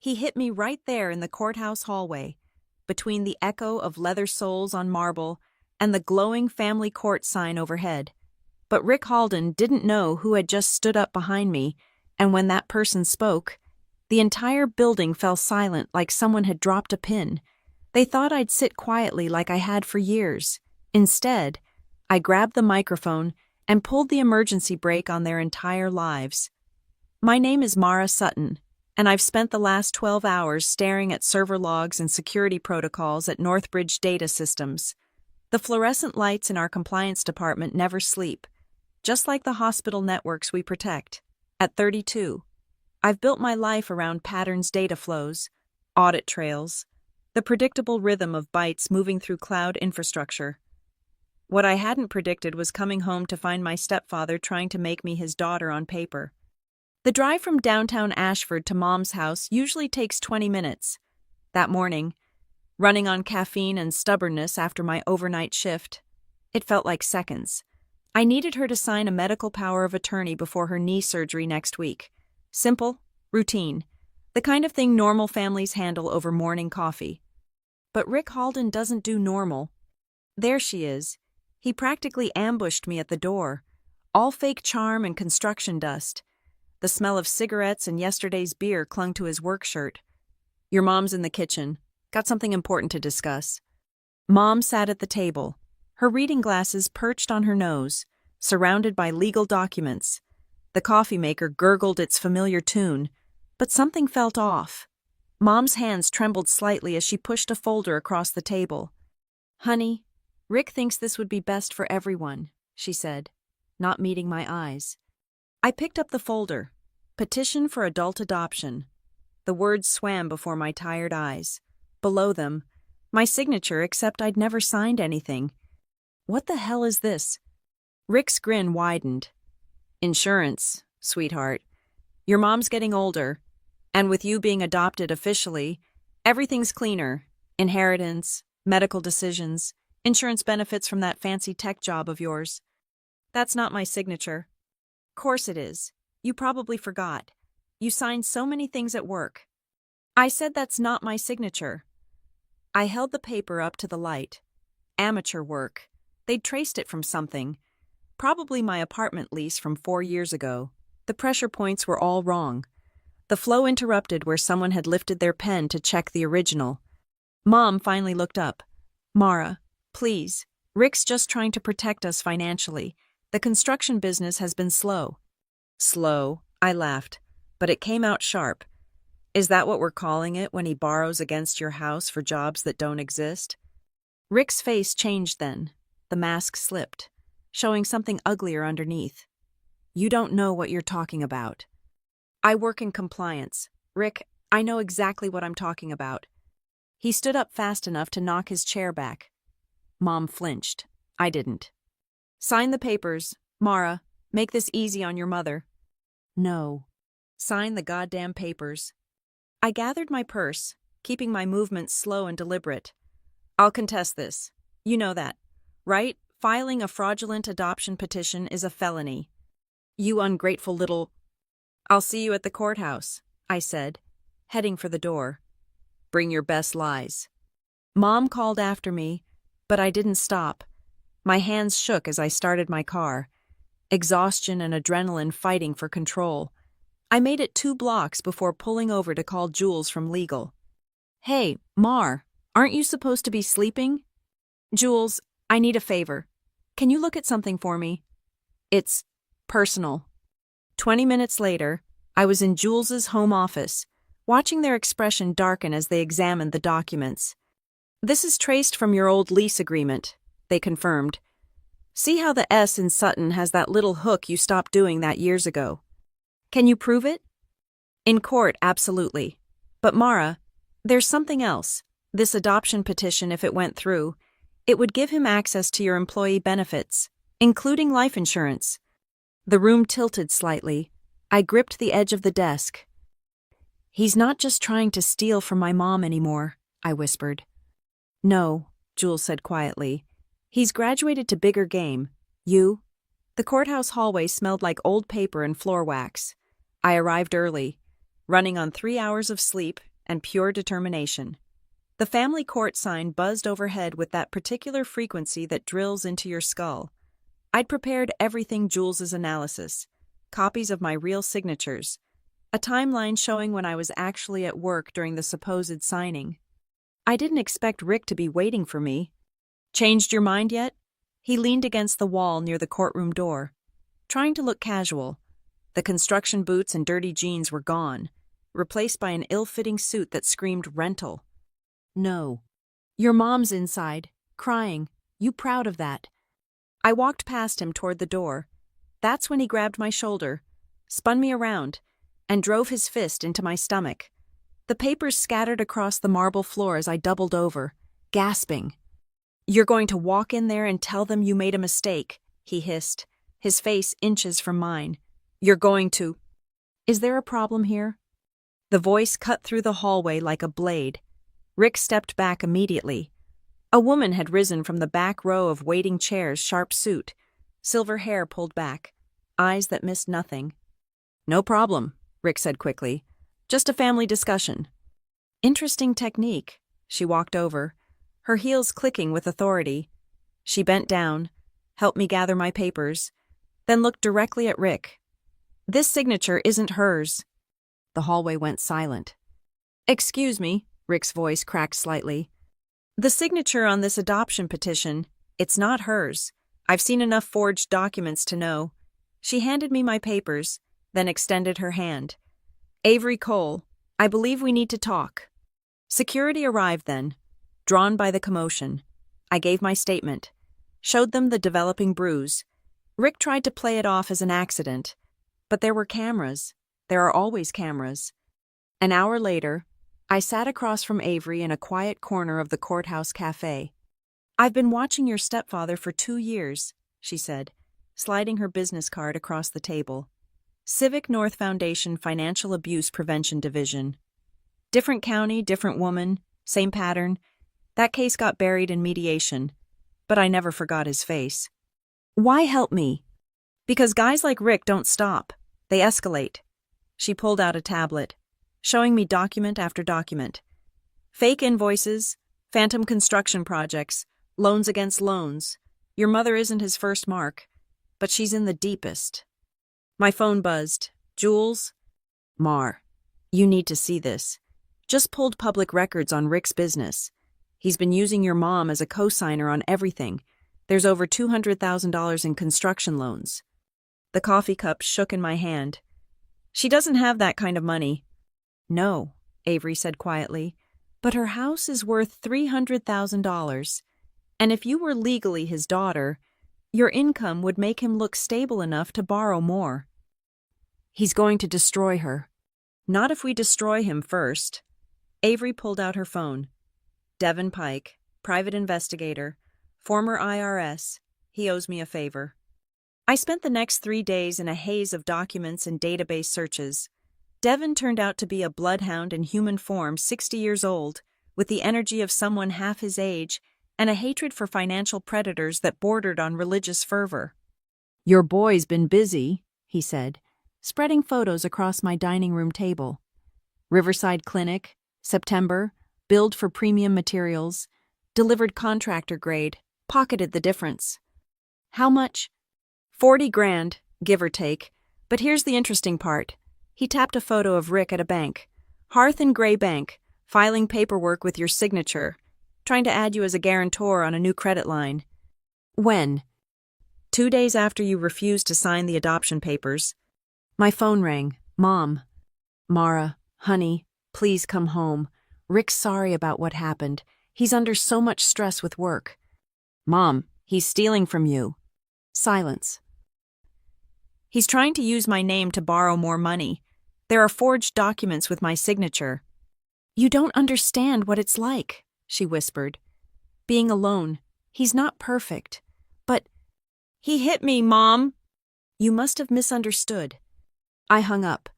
He hit me right there in the courthouse hallway, between the echo of leather soles on marble and the glowing family court sign overhead. But Rick Halden didn't know who had just stood up behind me, and when that person spoke, the entire building fell silent like someone had dropped a pin. They thought I'd sit quietly like I had for years. Instead, I grabbed the microphone and pulled the emergency brake on their entire lives. My name is Mara Sutton, and I've spent the last 12 hours staring at server logs and security protocols at Northbridge Data Systems. The fluorescent lights in our compliance department never sleep, just like the hospital networks we protect. At 32, I've built my life around patterns, data flows, audit trails, the predictable rhythm of bytes moving through cloud infrastructure. What I hadn't predicted was coming home to find my stepfather trying to make me his daughter on paper. The drive from downtown Ashford to Mom's house usually takes 20 minutes. That morning, running on caffeine and stubbornness after my overnight shift, it felt like seconds. I needed her to sign a medical power of attorney before her knee surgery next week. Simple, routine, the kind of thing normal families handle over morning coffee. But Rick Halden doesn't do normal. There she is. He practically ambushed me at the door, all fake charm and construction dust. The smell of cigarettes and yesterday's beer clung to his work shirt. "Your mom's in the kitchen. Got something important to discuss." Mom sat at the table, her reading glasses perched on her nose, surrounded by legal documents. The coffee maker gurgled its familiar tune, but something felt off. Mom's hands trembled slightly as she pushed a folder across the table. "Honey, Rick thinks this would be best for everyone," she said, not meeting my eyes. I picked up the folder. Petition for adult adoption. The words swam before my tired eyes. Below them, my signature, except I'd never signed anything. What the hell is this? Rick's grin widened. "Insurance, sweetheart. Your mom's getting older, and with you being adopted officially, everything's cleaner. Inheritance, medical decisions, insurance benefits from that fancy tech job of yours." "That's not my signature." "Course it is. You probably forgot. You signed so many things at work." "I said that's not my signature." I held the paper up to the light. Amateur work. They'd traced it from something. Probably my apartment lease from 4 years ago. The pressure points were all wrong. The flow interrupted where someone had lifted their pen to check the original. Mom finally looked up. "Mara, please. Rick's just trying to protect us financially. The construction business has been slow." "Slow," I laughed, but it came out sharp. "Is that what we're calling it when he borrows against your house for jobs that don't exist?" Rick's face changed then. The mask slipped, showing something uglier underneath. "You don't know what you're talking about." "I work in compliance. Rick, I know exactly what I'm talking about." He stood up fast enough to knock his chair back. Mom flinched. I didn't. "Sign the papers. Mara, make this easy on your mother." "No." "Sign the goddamn papers." I gathered my purse, keeping my movements slow and deliberate. "I'll contest this. You know that, right? Filing a fraudulent adoption petition is a felony." "You ungrateful little—" "I'll see you at the courthouse," I said, heading for the door. "Bring your best lies." Mom called after me, but I didn't stop. My hands shook as I started my car. Exhaustion and adrenaline fighting for control. I made it 2 blocks before pulling over to call Jules from legal. "Hey, Mar, aren't you supposed to be sleeping?" "Jules, I need a favor. Can you look at something for me? It's personal." 20 minutes later, I was in Jules's home office, watching their expression darken as they examined the documents. "This is traced from your old lease agreement," they confirmed. "See how the S in Sutton has that little hook you stopped doing that years ago? Can you prove it?" "In court, absolutely. But Mara, there's something else. This adoption petition, if it went through, it would give him access to your employee benefits, including life insurance." The room tilted slightly. I gripped the edge of the desk. "He's not just trying to steal from my mom anymore," I whispered. "No," Jules said quietly. "He's graduated to bigger game. You?" The courthouse hallway smelled like old paper and floor wax. I arrived early, running on 3 hours of sleep and pure determination. The family court sign buzzed overhead with that particular frequency that drills into your skull. I'd prepared everything Jules's analysis, copies of my real signatures, a timeline showing when I was actually at work during the supposed signing. I didn't expect Rick to be waiting for me. Changed your mind yet? He leaned against the wall near the courtroom door, trying to look casual. The construction boots and dirty jeans were gone, replaced by an ill-fitting suit that screamed rental. No. Your mom's inside, crying. You proud of that? I walked past him toward the door. That's when he grabbed my shoulder, spun me around, and drove his fist into my stomach. The papers scattered across the marble floor as I doubled over, gasping. You're going to walk in there and tell them you made a mistake, he hissed, his face inches from mine. You're going to... Is there a problem here? The voice cut through the hallway like a blade. Rick stepped back immediately. A woman had risen from the back row of waiting chairs, sharp suit, silver hair pulled back, eyes that missed nothing. No problem, Rick said quickly. Just a family discussion. Interesting technique. She walked over, her heels clicking with authority. She bent down, helped me gather my papers, then looked directly at Rick. This signature isn't hers. The hallway went silent. Excuse me, Rick's voice cracked slightly. The signature on this adoption petition, it's not hers. I've seen enough forged documents to know. She handed me my papers, then extended her hand. Avery Cole, I believe we need to talk. Security arrived then, drawn by the commotion. I gave my statement, showed them the developing bruise. Rick tried to play it off as an accident, but there were cameras. There are always cameras. An hour later, I sat across from Avery in a quiet corner of the courthouse cafe. I've been watching your stepfather for 2 years, she said, sliding her business card across the table. Civic North Foundation Financial Abuse Prevention Division. Different county, different woman, same pattern. That case got buried in mediation, but I never forgot his face. Why help me? Because guys like Rick don't stop. They escalate. She pulled out a tablet, showing me document after document. Fake invoices, phantom construction projects, loans against loans. Your mother isn't his first mark, but she's in the deepest. My phone buzzed. Jules? Mar, you need to see this. Just pulled public records on Rick's business. He's been using your mom as a co-signer on everything. There's over $200,000 in construction loans. The coffee cup shook in my hand. She doesn't have that kind of money. No, Avery said quietly, but her house is worth $300,000. And if you were legally his daughter, your income would make him look stable enough to borrow more. He's going to destroy her. Not if we destroy him first. Avery pulled out her phone. Devin Pike, private investigator, former IRS. He owes me a favor. I spent the next 3 days in a haze of documents and database searches. Devin turned out to be a bloodhound in human form, 60 years old, with the energy of someone half his age and a hatred for financial predators that bordered on religious fervor. Your boy's been busy, he said, spreading photos across my dining room table. Riverside Clinic, September, billed for premium materials, delivered contractor grade, pocketed the difference. How much? 40 grand, give or take. But here's the interesting part. He tapped a photo of Rick at a bank. Hearth and Gray Bank, filing paperwork with your signature, trying to add you as a guarantor on a new credit line. When? 2 days after you refused to sign the adoption papers. My phone rang. Mom. Mara, honey, please come home. Rick's sorry about what happened. He's under so much stress with work. Mom, he's stealing from you. Silence. He's trying to use my name to borrow more money. There are forged documents with my signature. You don't understand what it's like, she whispered. Being alone. He's not perfect. But he hit me, Mom. You must have misunderstood. I hung up.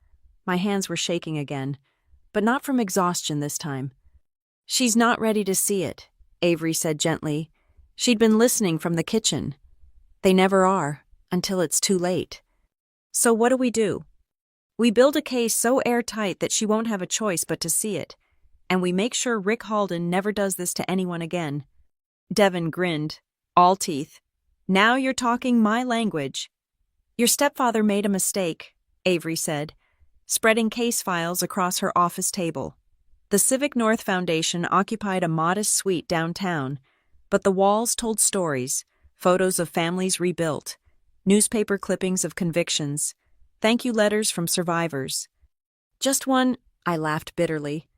My hands were shaking again, but not from exhaustion this time. She's not ready to see it, Avery said gently. She'd been listening from the kitchen. They never are, until it's too late. So what do? We build a case so airtight that she won't have a choice but to see it. and we make sure Rick Halden never does this to anyone again." Devin grinned, all teeth. "Now you're talking my language." "Your stepfather made a mistake," Avery said, spreading case files across her office table. The Civic North Foundation occupied a modest suite downtown, but the walls told stories, photos of families rebuilt, newspaper clippings of convictions, thank you letters from survivors. "Just one," I laughed bitterly.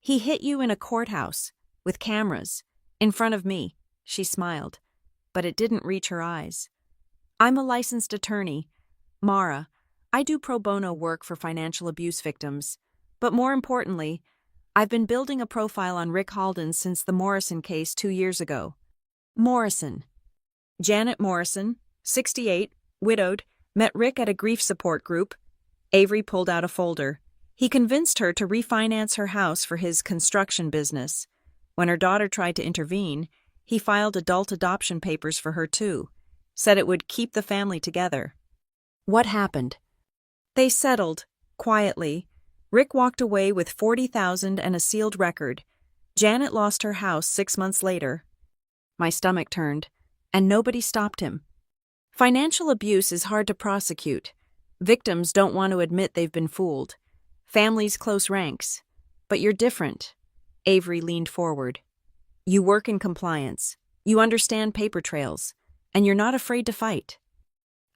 "He hit you in a courthouse, with cameras, in front of me," she smiled, but it didn't reach her eyes. "I'm a licensed attorney, Mara. I do pro bono work for financial abuse victims, but more importantly, I've been building a profile on Rick Halden since the Morrison case 2 years ago." Morrison. Janet Morrison, 68, widowed, met Rick at a grief support group. Avery pulled out a folder. He convinced her to refinance her house for his construction business. When her daughter tried to intervene, he filed adult adoption papers for her too, said it would keep the family together. What happened? They settled, quietly. Rick walked away with $40,000 and a sealed record. Janet lost her house 6 months later. My stomach turned, and nobody stopped him. Financial abuse is hard to prosecute. Victims don't want to admit they've been fooled. Families close ranks. But you're different. Avery leaned forward. You work in compliance. You understand paper trails. And you're not afraid to fight.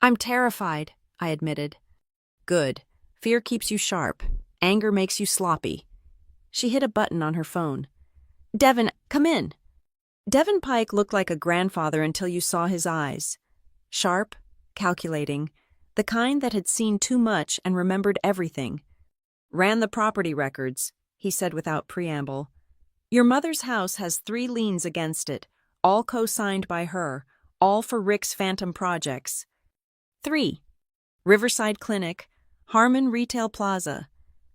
I'm terrified, I admitted. Good. Fear keeps you sharp. Anger makes you sloppy. She hit a button on her phone. Devin, come in. Devin Pike looked like a grandfather until you saw his eyes. Sharp, calculating, the kind that had seen too much and remembered everything. Ran the property records, he said without preamble. Your mother's house has 3 liens against it, all co-signed by her, all for Rick's phantom projects. 3. Riverside Clinic, Harmon Retail Plaza,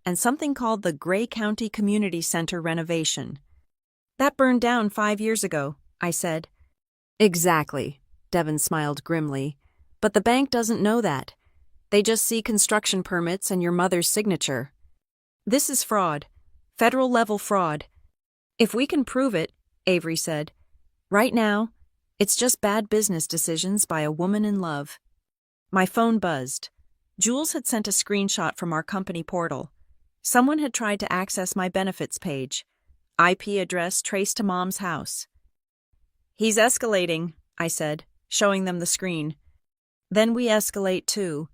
and something called the Gray County Community Center renovation. That burned down 5 years ago, I said. Exactly, Devin smiled grimly. But the bank doesn't know that. They just see construction permits and your mother's signature. This is fraud. Federal-level fraud. If we can prove it, Avery said. Right now, it's just bad business decisions by a woman in love. My phone buzzed. Jules had sent a screenshot from our company portal. Someone had tried to access my benefits page. IP address traced to Mom's house. He's escalating, I said, showing them the screen. Then we escalate too.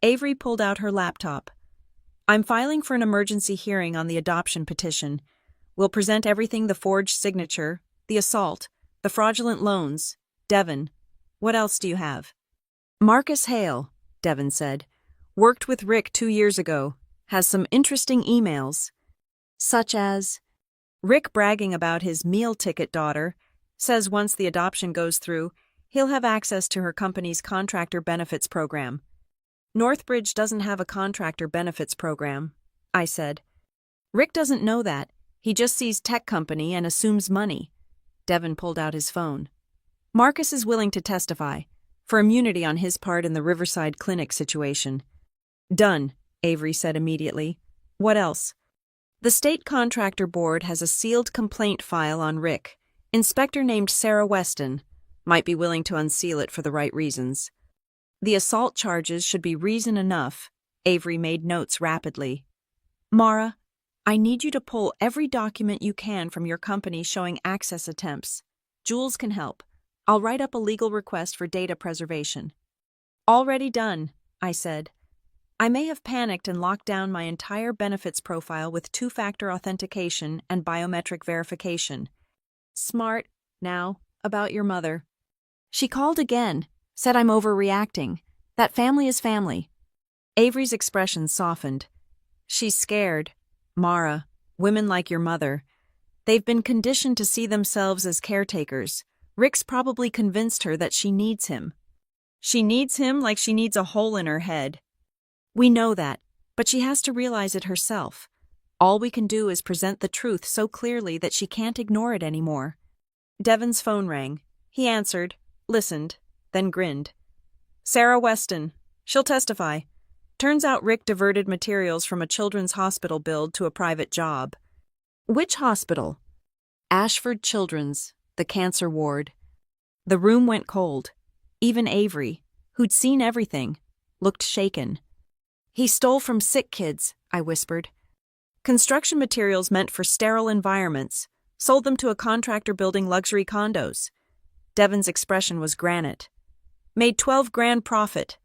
Avery pulled out her laptop. I'm filing for an emergency hearing on the adoption petition. We'll present everything: the forged signature, the assault, the fraudulent loans. Devin, what else do you have? Marcus Hale, Devin said. Worked with Rick 2 years ago. Has some interesting emails. Such as? Rick bragging about his meal ticket daughter. Says once the adoption goes through, he'll have access to her company's contractor benefits program. Northbridge doesn't have a contractor benefits program, I said. Rick doesn't know that. He just sees tech company and assumes money. Devin pulled out his phone. Marcus is willing to testify, for immunity on his part in the Riverside Clinic situation. Done, Avery said immediately. What else? The state contractor board has a sealed complaint file on Rick. Inspector named Sarah Weston. Might be willing to unseal it for the right reasons. The assault charges should be reason enough. Avery made notes rapidly. Mara, I need you to pull every document you can from your company showing access attempts. Jules can help. I'll write up a legal request for data preservation. Already done, I said. I may have panicked and locked down my entire benefits profile with 2-factor authentication and biometric verification. Smart, now, about your mother. She called again, said I'm overreacting. That family is family. Avery's expression softened. She's scared. Mara, women like your mother. They've been conditioned to see themselves as caretakers. Rick's probably convinced her that she needs him. She needs him like she needs a hole in her head. We know that, but she has to realize it herself. All we can do is present the truth so clearly that she can't ignore it anymore. Devin's phone rang. He answered, listened, then grinned. Sarah Weston. She'll testify. Turns out Rick diverted materials from a children's hospital build to a private job. Which hospital? Ashford Children's, the cancer ward. The room went cold. Even Avery, who'd seen everything, looked shaken. He stole from sick kids, I whispered. Construction materials meant for sterile environments, sold them to a contractor building luxury condos. Devon's expression was granite. Made 12 grand profit.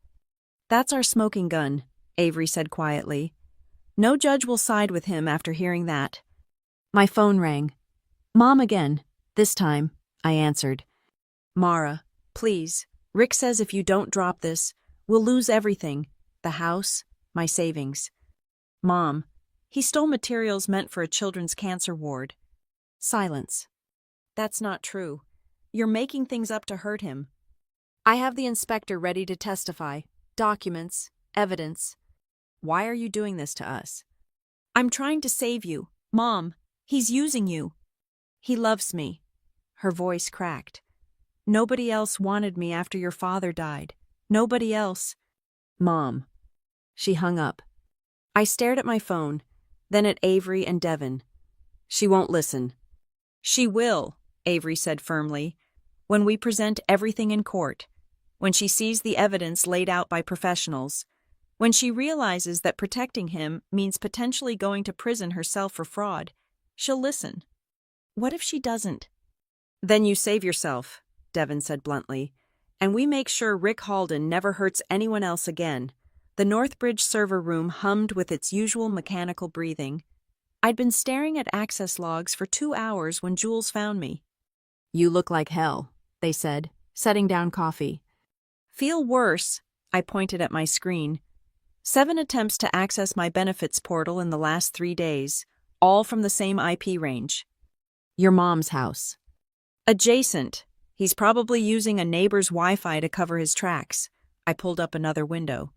That's our smoking gun, Avery said quietly. No judge will side with him after hearing that. My phone rang. Mom again. This time, I answered. Mara, please. Rick says if you don't drop this, we'll lose everything. The house, my savings. Mom, he stole materials meant for a children's cancer ward. Silence. That's not true. You're making things up to hurt him. I have the inspector ready to testify. Documents, evidence. Why are you doing this to us? I'm trying to save you. Mom, he's using you. He loves me. Her voice cracked. Nobody else wanted me after your father died. Nobody else. Mom. She hung up. I stared at my phone, then at Avery and Devon. She won't listen. She will, Avery said firmly, when we present everything in court, when she sees the evidence laid out by professionals, when she realizes that protecting him means potentially going to prison herself for fraud, she'll listen. What if she doesn't? Then you save yourself, Devon said bluntly, and we make sure Rick Halden never hurts anyone else again. The Northbridge server room hummed with its usual mechanical breathing. I'd been staring at access logs for 2 hours when Jules found me. You look like hell, they said, setting down coffee. Feel worse, I pointed at my screen. 7 attempts to access my benefits portal in the last 3 days, all from the same IP range. Your mom's house. Adjacent. He's probably using a neighbor's Wi-Fi to cover his tracks. I pulled up another window.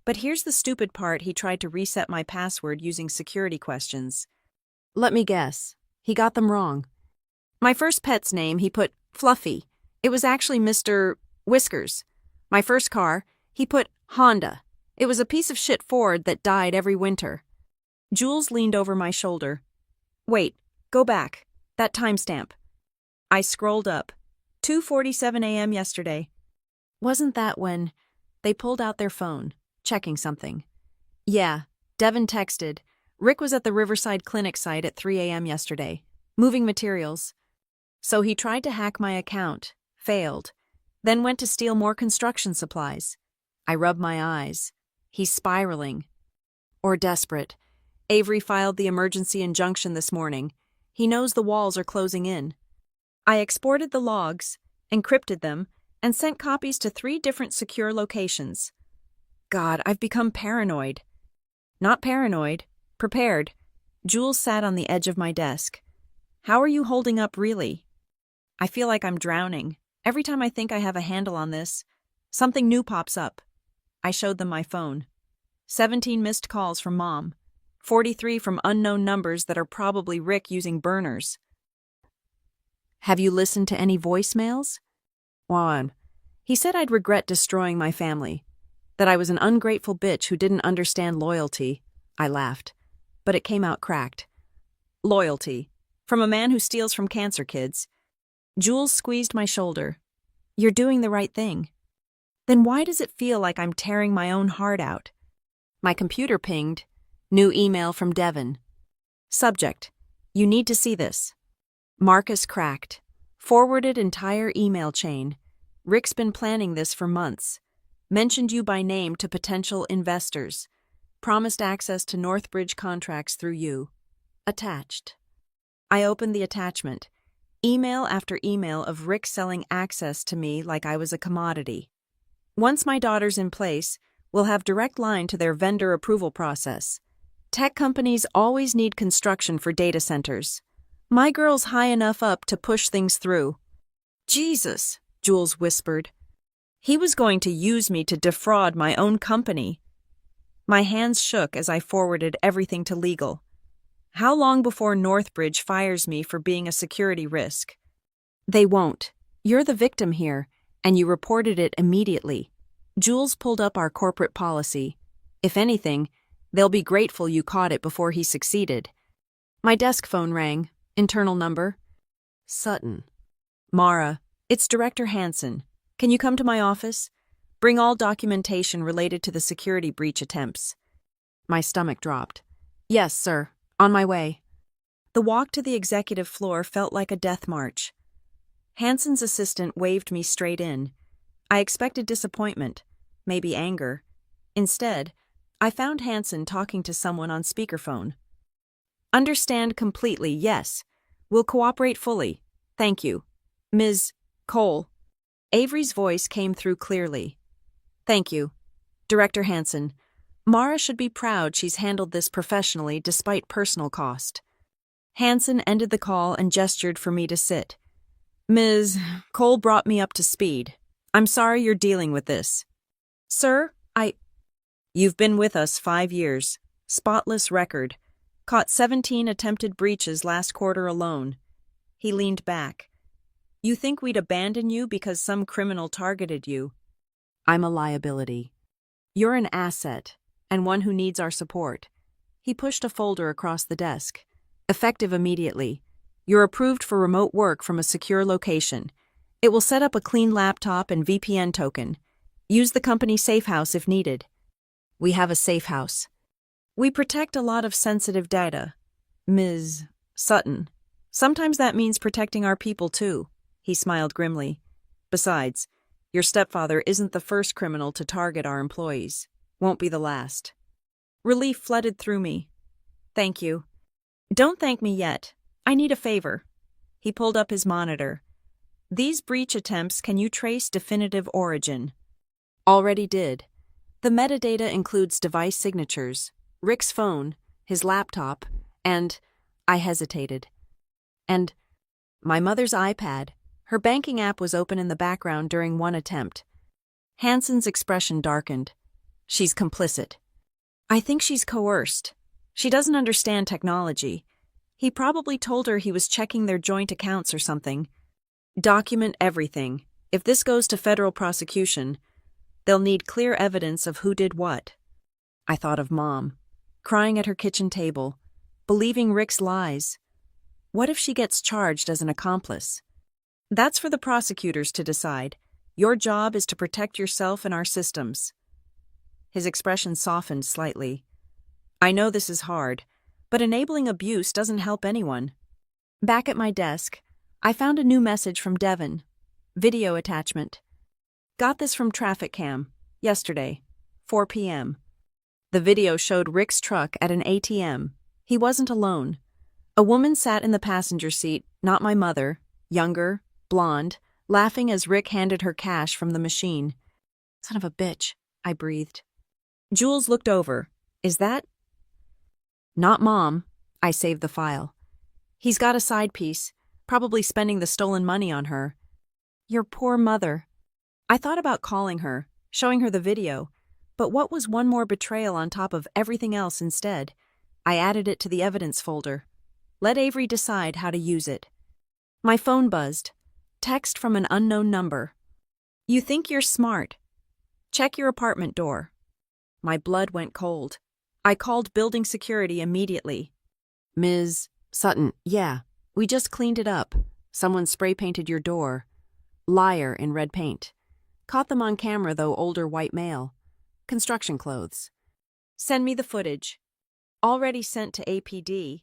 But here's the stupid part, he tried to reset my password using security questions. Let me guess. He got them wrong. My first pet's name, he put Fluffy. It was actually Mr. Whiskers. My first car, he put Honda. It was a piece of shit Ford that died every winter. Jules leaned over my shoulder. Wait, go back. That timestamp. I scrolled up. 2:47 a.m. yesterday. Wasn't that when they pulled out their phone, checking something? Yeah, Devon texted. Rick was at the Riverside Clinic site at 3 a.m. yesterday, moving materials. So he tried to hack my account, failed, then went to steal more construction supplies. I rubbed my eyes. He's spiraling. Or desperate. Avery filed the emergency injunction this morning. He knows the walls are closing in. I exported the logs, encrypted them, and sent copies to 3 different secure locations. God, I've become paranoid. Not paranoid, prepared. Jules sat on the edge of my desk. How are you holding up, really? I feel like I'm drowning. Every time I think I have a handle on this, something new pops up. I showed them my phone. 17 missed calls from Mom. 43 from unknown numbers that are probably Rick using burners. Have you listened to any voicemails? Juan. He said I'd regret destroying my family. That I was an ungrateful bitch who didn't understand loyalty. I laughed. But it came out cracked. Loyalty. From a man who steals from cancer kids. Jules squeezed my shoulder. You're doing the right thing. Then why does it feel like I'm tearing my own heart out? My computer pinged. New email from Devon. Subject. You need to see this. Marcus cracked. Forwarded entire email chain. Rick's been planning this for months. Mentioned you by name to potential investors. Promised access to Northbridge contracts through you. Attached. I opened the attachment. Email after email of Rick selling access to me like I was a commodity. Once my daughter's in place, we'll have direct line to their vendor approval process. Tech companies always need construction for data centers. My girl's high enough up to push things through. Jesus, Jules whispered. He was going to use me to defraud my own company. My hands shook as I forwarded everything to legal. How long before Northbridge fires me for being a security risk? They won't. You're the victim here, and you reported it immediately. Jules pulled up our corporate policy. If anything, they'll be grateful you caught it before he succeeded. My desk phone rang. Internal number. Sutton. Mara, it's Director Hansen. Can you come to my office? Bring all documentation related to the security breach attempts. My stomach dropped. Yes, sir. On my way. The walk to the executive floor felt like a death march. Hansen's assistant waved me straight in. I expected disappointment, maybe anger. Instead, I found Hansen talking to someone on speakerphone. Understand completely, yes. Will cooperate fully. Thank you. Ms. Cole. Avery's voice came through clearly. Thank you. Director Hansen. Mara should be proud she's handled this professionally despite personal cost. Hansen ended the call and gestured for me to sit. Ms. Cole brought me up to speed. I'm sorry you're dealing with this. Sir, You've been with us 5 years. Spotless record. Caught 17 attempted breaches last quarter alone. He leaned back. You think we'd abandon you because some criminal targeted you? I'm a liability. You're an asset, and one who needs our support. He pushed a folder across the desk. Effective immediately. You're approved for remote work from a secure location. It will set up a clean laptop and VPN token. Use the company safe house if needed. We have a safe house. We protect a lot of sensitive data. Ms. Sutton. Sometimes that means protecting our people too. He smiled grimly. Besides, your stepfather isn't the first criminal to target our employees. Won't be the last. Relief flooded through me. Thank you. Don't thank me yet. I need a favor. He pulled up his monitor. These breach attempts, can you trace definitive origin? Already did. The metadata includes device signatures, Rick's phone, his laptop, and I hesitated. And my mother's iPad. Her banking app was open in the background during one attempt. Hansen's expression darkened. She's complicit. I think she's coerced. She doesn't understand technology. He probably told her he was checking their joint accounts or something. Document everything. If this goes to federal prosecution, they'll need clear evidence of who did what. I thought of Mom, crying at her kitchen table, believing Rick's lies. What if she gets charged as an accomplice? That's for the prosecutors to decide. Your job is to protect yourself and our systems. His expression softened slightly. I know this is hard, but enabling abuse doesn't help anyone. Back at my desk, I found a new message from Devon. Video attachment. Got this from Traffic Cam, yesterday, 4 p.m. The video showed Rick's truck at an ATM. He wasn't alone. A woman sat in the passenger seat, not my mother, younger, blonde, laughing as Rick handed her cash from the machine. Son of a bitch, I breathed. Jules looked over. Is that? Not Mom. I saved the file. He's got a side piece, probably spending the stolen money on her. Your poor mother. I thought about calling her, showing her the video, but what was one more betrayal on top of everything else instead? I added it to the evidence folder. Let Avery decide how to use it. My phone buzzed. Text from an unknown number. You think you're smart. Check your apartment door. My blood went cold. I called building security immediately. Ms. Sutton, yeah, we just cleaned it up. Someone spray-painted your door. Liar in red paint. Caught them on camera though, older white male. Construction clothes. Send me the footage. Already sent to APD.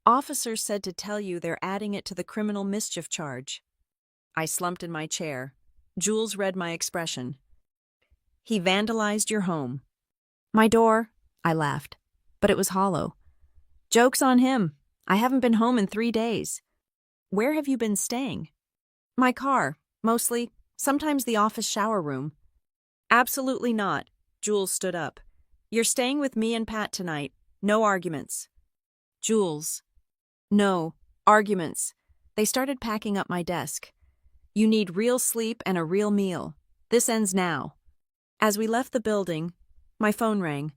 Officers said to tell you they're adding it to the criminal mischief charge. I slumped in my chair. Jules read my expression. He vandalized your home. My door, I laughed, but it was hollow. Joke's on him. I haven't been home in 3 days. Where have you been staying? My car, mostly. Sometimes the office shower room. Absolutely not. Jules stood up. You're staying with me and Pat tonight. No arguments. Jules. No, arguments. They started packing up my desk. You need real sleep and a real meal. This ends now. As we left the building, my phone rang.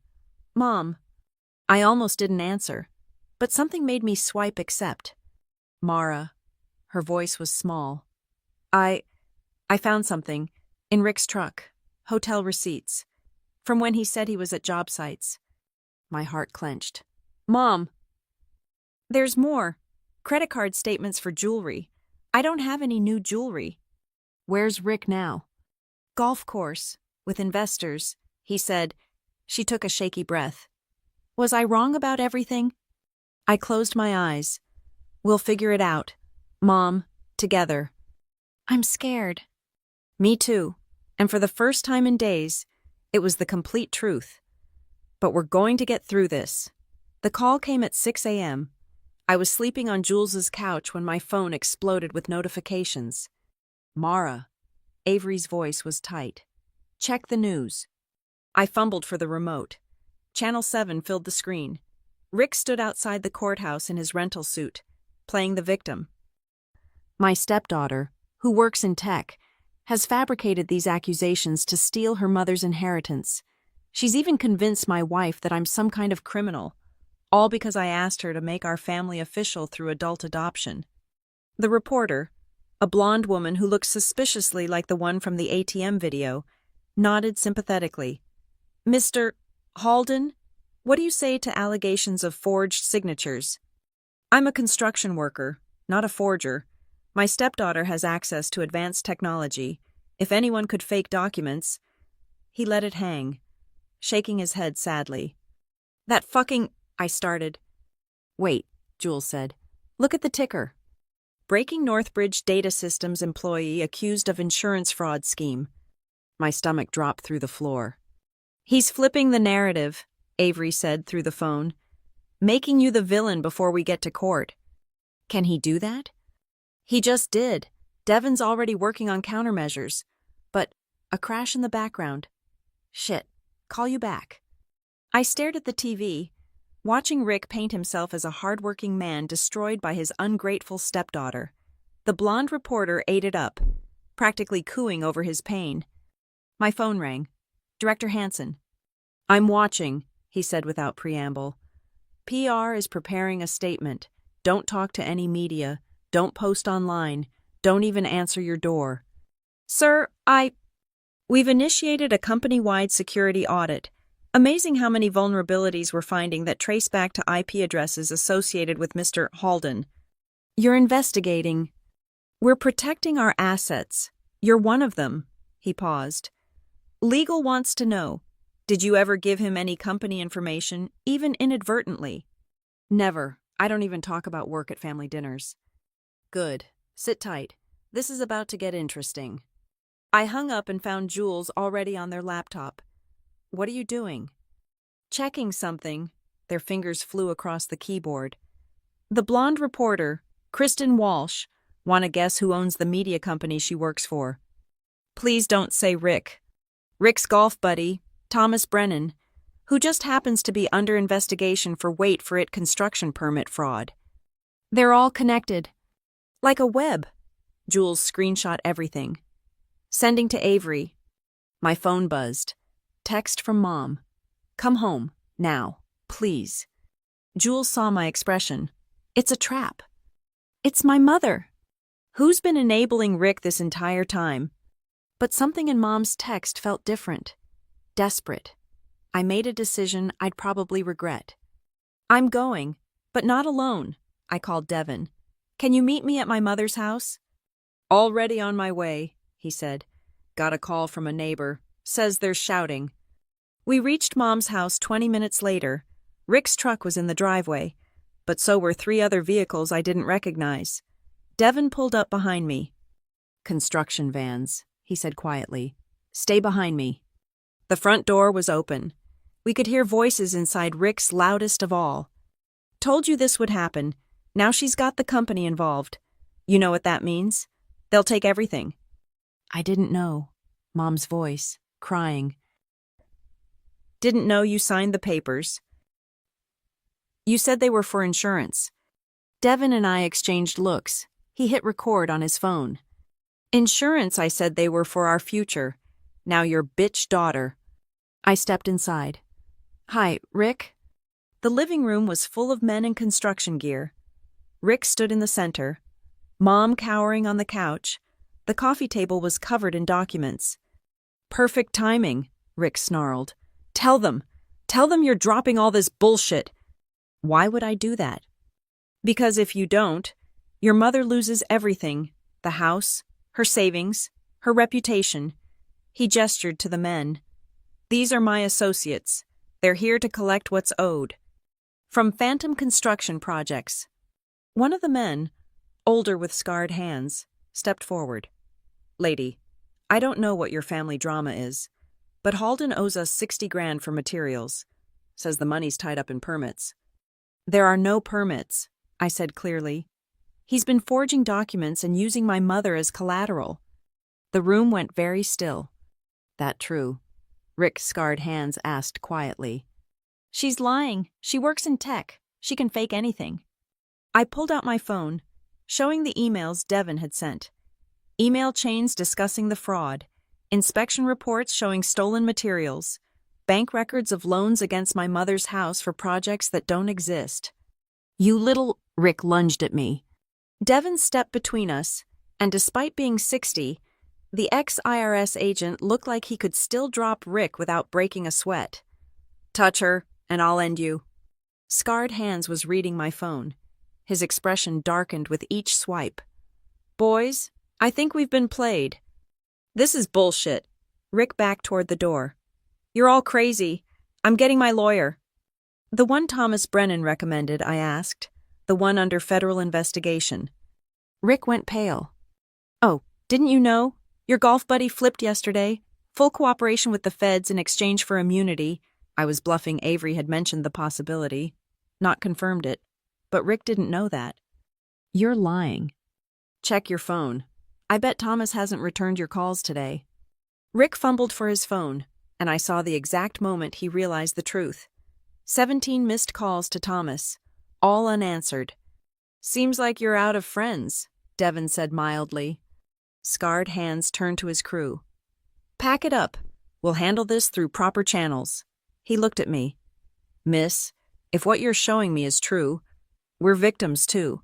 Mom. I almost didn't answer, but something made me swipe accept. Mara. Her voice was small. I found something. In Rick's truck. Hotel receipts. From when he said he was at job sites. My heart clenched. Mom. There's more. Credit card statements for jewelry. I don't have any new jewelry. Where's Rick now? Golf course, with investors, he said. She took a shaky breath. Was I wrong about everything? I closed my eyes. We'll figure it out. Mom, together. I'm scared. Me too. And for the first time in days, it was the complete truth. But we're going to get through this. The call came at 6 a.m. I was sleeping on Jules's couch when my phone exploded with notifications. Mara. Avery's voice was tight. Check the news. I fumbled for the remote. Channel 7 filled the screen. Rick stood outside the courthouse in his rental suit, playing the victim. My stepdaughter, who works in tech, has fabricated these accusations to steal her mother's inheritance. She's even convinced my wife that I'm some kind of criminal, all because I asked her to make our family official through adult adoption. The reporter, a blonde woman who looked suspiciously like the one from the ATM video, nodded sympathetically. Mr. Halden, what do you say to allegations of forged signatures? I'm a construction worker, not a forger. My stepdaughter has access to advanced technology. If anyone could fake documents... He let it hang, shaking his head sadly. That fucking... I started. Wait, Jules said. Look at the ticker. Breaking Northbridge Data Systems employee accused of insurance fraud scheme. My stomach dropped through the floor. He's flipping the narrative, Avery said through the phone. Making you the villain before we get to court. Can he do that? He just did. Devon's already working on countermeasures. But a crash in the background. Shit. Call you back. I stared at the TV, watching Rick paint himself as a hard-working man destroyed by his ungrateful stepdaughter. The blonde reporter ate it up, practically cooing over his pain. My phone rang. Director Hansen. I'm watching, he said without preamble. PR is preparing a statement. Don't talk to any media. Don't post online. Don't even answer your door. Sir, We've initiated a company-wide security audit. Amazing how many vulnerabilities we're finding that trace back to IP addresses associated with Mr. Halden. You're investigating. We're protecting our assets. You're one of them. He paused. Legal wants to know, did you ever give him any company information, even inadvertently? Never. I don't even talk about work at family dinners. Good. Sit tight. This is about to get interesting. I hung up and found Jules already on their laptop. What are you doing? Checking something. Their fingers flew across the keyboard. The blonde reporter, Kristen Walsh, want to guess who owns the media company she works for? Please don't say Rick. Rick's golf buddy, Thomas Brennan, who just happens to be under investigation for wait for it construction permit fraud. They're all connected. Like a web. Jules screenshot everything. Sending to Avery. My phone buzzed. Text from Mom. Come home, now, please. Jules saw my expression. It's a trap. It's my mother. Who's been enabling Rick this entire time? But something in Mom's text felt different. Desperate. I made a decision I'd probably regret. I'm going, but not alone, I called Devon. Can you meet me at my mother's house? Already on my way, he said. Got a call from a neighbor. Says there's shouting. We reached Mom's house 20 minutes later. Rick's truck was in the driveway, but so were 3 other vehicles I didn't recognize. Devon pulled up behind me. Construction vans, he said quietly. Stay behind me. The front door was open. We could hear voices inside Rick's loudest of all. Told you this would happen. Now she's got the company involved. You know what that means? They'll take everything. I didn't know. Mom's voice, crying. Didn't know you signed the papers. You said they were for insurance. Devon and I exchanged looks. He hit record on his phone. Insurance, I said they were for our future. Now your bitch daughter. I stepped inside. Hi, Rick. The living room was full of men in construction gear. Rick stood in the center. Mom cowering on the couch. The coffee table was covered in documents. Perfect timing, Rick snarled. Tell them you're dropping all this bullshit. Why would I do that? Because if you don't, your mother loses everything: the house, her savings, her reputation. He gestured to the men. These are my associates. They're here to collect what's owed. From Phantom Construction Projects. One of the men, older with scarred hands, stepped forward. Lady, I don't know what your family drama is, but Halden owes us 60 grand for materials. Says the money's tied up in permits. There are no permits, I said clearly. He's been forging documents and using my mother as collateral. The room went very still. That true? Rick's scarred hands asked quietly. She's lying. She works in tech. She can fake anything. I pulled out my phone, showing the emails Devin had sent. Email chains discussing the fraud, inspection reports showing stolen materials, bank records of loans against my mother's house for projects that don't exist. You little... Rick lunged at me. Devin stepped between us, and despite being 60, the ex-IRS agent looked like he could still drop Rick without breaking a sweat. Touch her, and I'll end you. Scarred Hands was reading my phone. His expression darkened with each swipe. Boys, I think we've been played. This is bullshit. Rick backed toward the door. You're all crazy. I'm getting my lawyer. The one Thomas Brennan recommended, I asked. The one under federal investigation. Rick went pale. Oh, didn't you know? Your golf buddy flipped yesterday. Full cooperation with the feds in exchange for immunity. I was bluffing. Avery had mentioned the possibility. Not confirmed it. But Rick didn't know that. You're lying. Check your phone. I bet Thomas hasn't returned your calls today. Rick fumbled for his phone, and I saw the exact moment he realized the truth. 17 missed calls to Thomas, all unanswered. Seems like you're out of friends, Devin said mildly. Scarred Hands turned to his crew. Pack it up. We'll handle this through proper channels. He looked at me. Miss, if what you're showing me is true, we're victims too.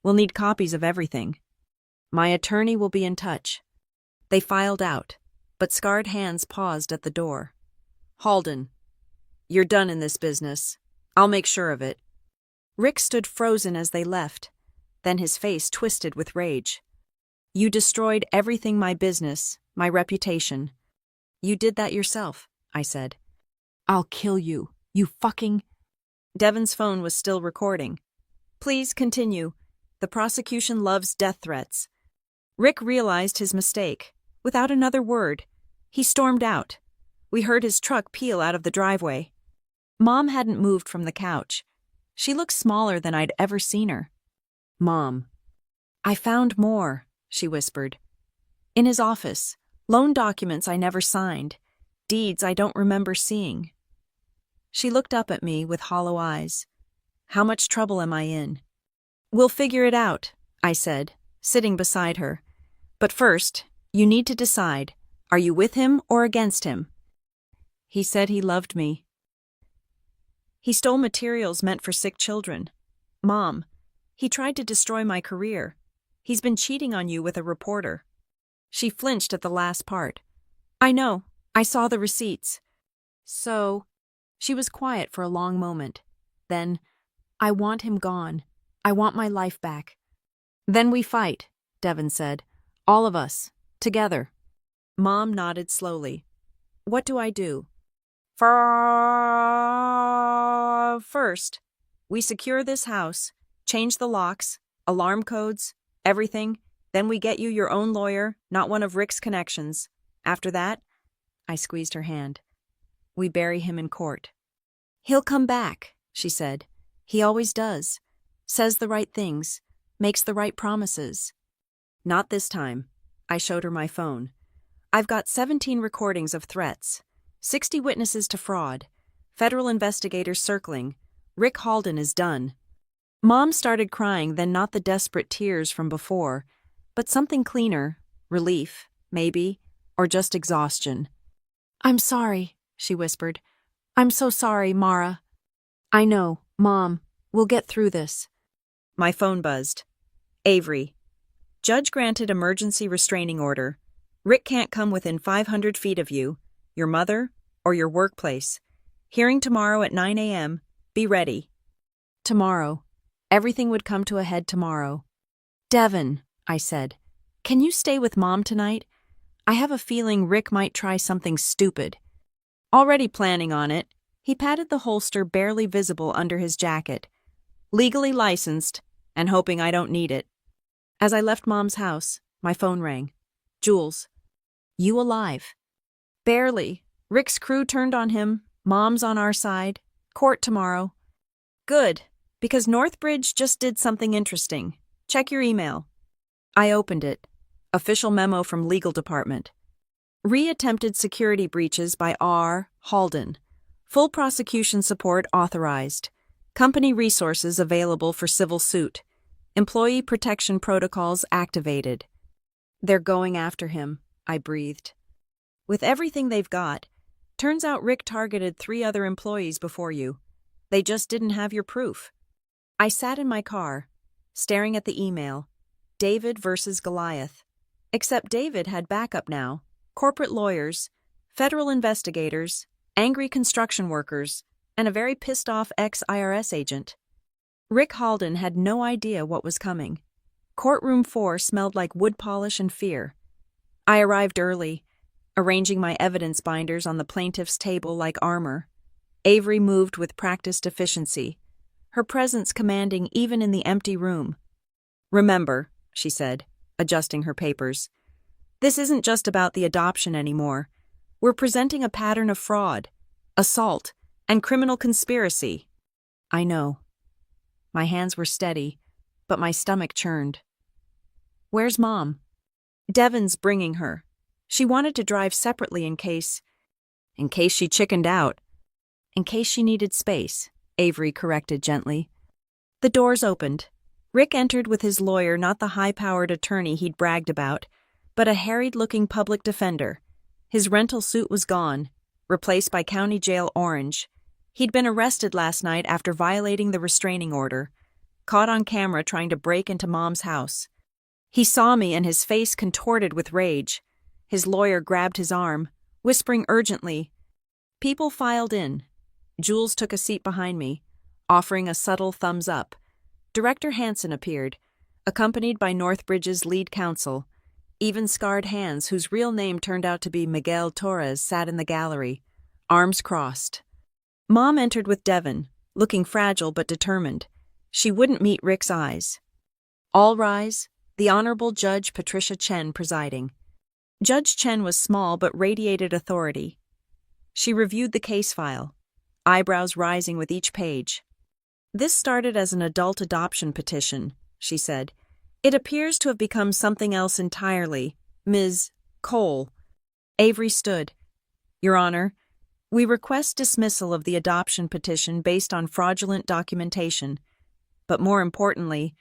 We'll need copies of everything. My attorney will be in touch. They filed out, but Scarred Hands paused at the door. Halden, you're done in this business. I'll make sure of it. Rick stood frozen as they left, then his face twisted with rage. You destroyed everything: my business, my reputation. You did that yourself, I said. I'll kill you, you fucking... Devin's phone was still recording. Please continue. The prosecution loves death threats. Rick realized his mistake. Without another word, he stormed out. We heard his truck peel out of the driveway. Mom hadn't moved from the couch. She looked smaller than I'd ever seen her. Mom. I found more, she whispered. In his office, loan documents I never signed, deeds I don't remember seeing. She looked up at me with hollow eyes. How much trouble am I in? We'll figure it out, I said, sitting beside her. But first, you need to decide, are you with him or against him? He said he loved me. He stole materials meant for sick children. Mom, he tried to destroy my career. He's been cheating on you with a reporter. She flinched at the last part. I know, I saw the receipts. So, she was quiet for a long moment. Then, I want him gone. I want my life back. Then we fight, Devin said. All of us, together. Mom nodded slowly. What do I do? First, we secure this house, change the locks, alarm codes, everything. Then we get you your own lawyer, not one of Rick's connections. After that, I squeezed her hand. We bury him in court. He'll come back, she said. He always does. Says the right things, makes the right promises. Not this time. I showed her my phone. I've got 17 recordings of threats, 60 witnesses to fraud, federal investigators circling. Rick Halden is done. Mom started crying, then not the desperate tears from before, but something cleaner, relief, maybe, or just exhaustion. I'm sorry, she whispered. I'm so sorry, Mara. I know, Mom. We'll get through this. My phone buzzed. Avery. Judge granted emergency restraining order. Rick can't come within 500 feet of you, your mother, or your workplace. Hearing tomorrow at 9 a.m. Be ready. Tomorrow. Everything would come to a head tomorrow. "Devin," I said, "can you stay with Mom tonight? I have a feeling Rick might try something stupid." Already planning on it, he patted the holster barely visible under his jacket. Legally licensed, and hoping I don't need it. As I left Mom's house, my phone rang. "Jules, you alive?" "Barely. Rick's crew turned on him. Mom's on our side. Court tomorrow." "Good, because Northbridge just did something interesting. Check your email." I opened it. Official memo from Legal Department. Re-attempted security breaches by R. Halden. Full prosecution support authorized. Company resources available for civil suit. Employee protection protocols activated. "They're going after him," I breathed. "With everything they've got, turns out Rick targeted 3 other employees before you. They just didn't have your proof." I sat in my car, staring at the email. David versus Goliath. Except David had backup now. Corporate lawyers, federal investigators, angry construction workers, and a very pissed-off ex-IRS agent. Rick Halden had no idea what was coming. Courtroom 4 smelled like wood polish and fear. I arrived early, arranging my evidence binders on the plaintiff's table like armor. Avery moved with practiced efficiency, her presence commanding even in the empty room. "Remember," she said, adjusting her papers, "this isn't just about the adoption anymore. We're presenting a pattern of fraud, assault, and criminal conspiracy." I know. My hands were steady, but my stomach churned. "Where's Mom?" "Devin's bringing her. She wanted to drive separately in case she chickened out." "In case she needed space," Avery corrected gently. The doors opened. Rick entered with his lawyer, not the high-powered attorney he'd bragged about, but a harried-looking public defender. His rental suit was gone, replaced by County Jail Orange. He'd been arrested last night after violating the restraining order, caught on camera trying to break into Mom's house. He saw me and his face contorted with rage. His lawyer grabbed his arm, whispering urgently. People filed in. Jules took a seat behind me, offering a subtle thumbs up. Director Hansen appeared, accompanied by Northbridge's lead counsel. Even scarred hands, whose real name turned out to be Miguel Torres, sat in the gallery, arms crossed. Mom entered with Devin, looking fragile but determined. She wouldn't meet Rick's eyes. All rise, the Honorable Judge Patricia Chen presiding. Judge Chen was small but radiated authority. She reviewed the case file, eyebrows rising with each page. "This started as an adult adoption petition," she said. "It appears to have become something else entirely. Ms. Cole." Avery stood. "Your Honor, we request dismissal of the adoption petition based on fraudulent documentation. But more importantly,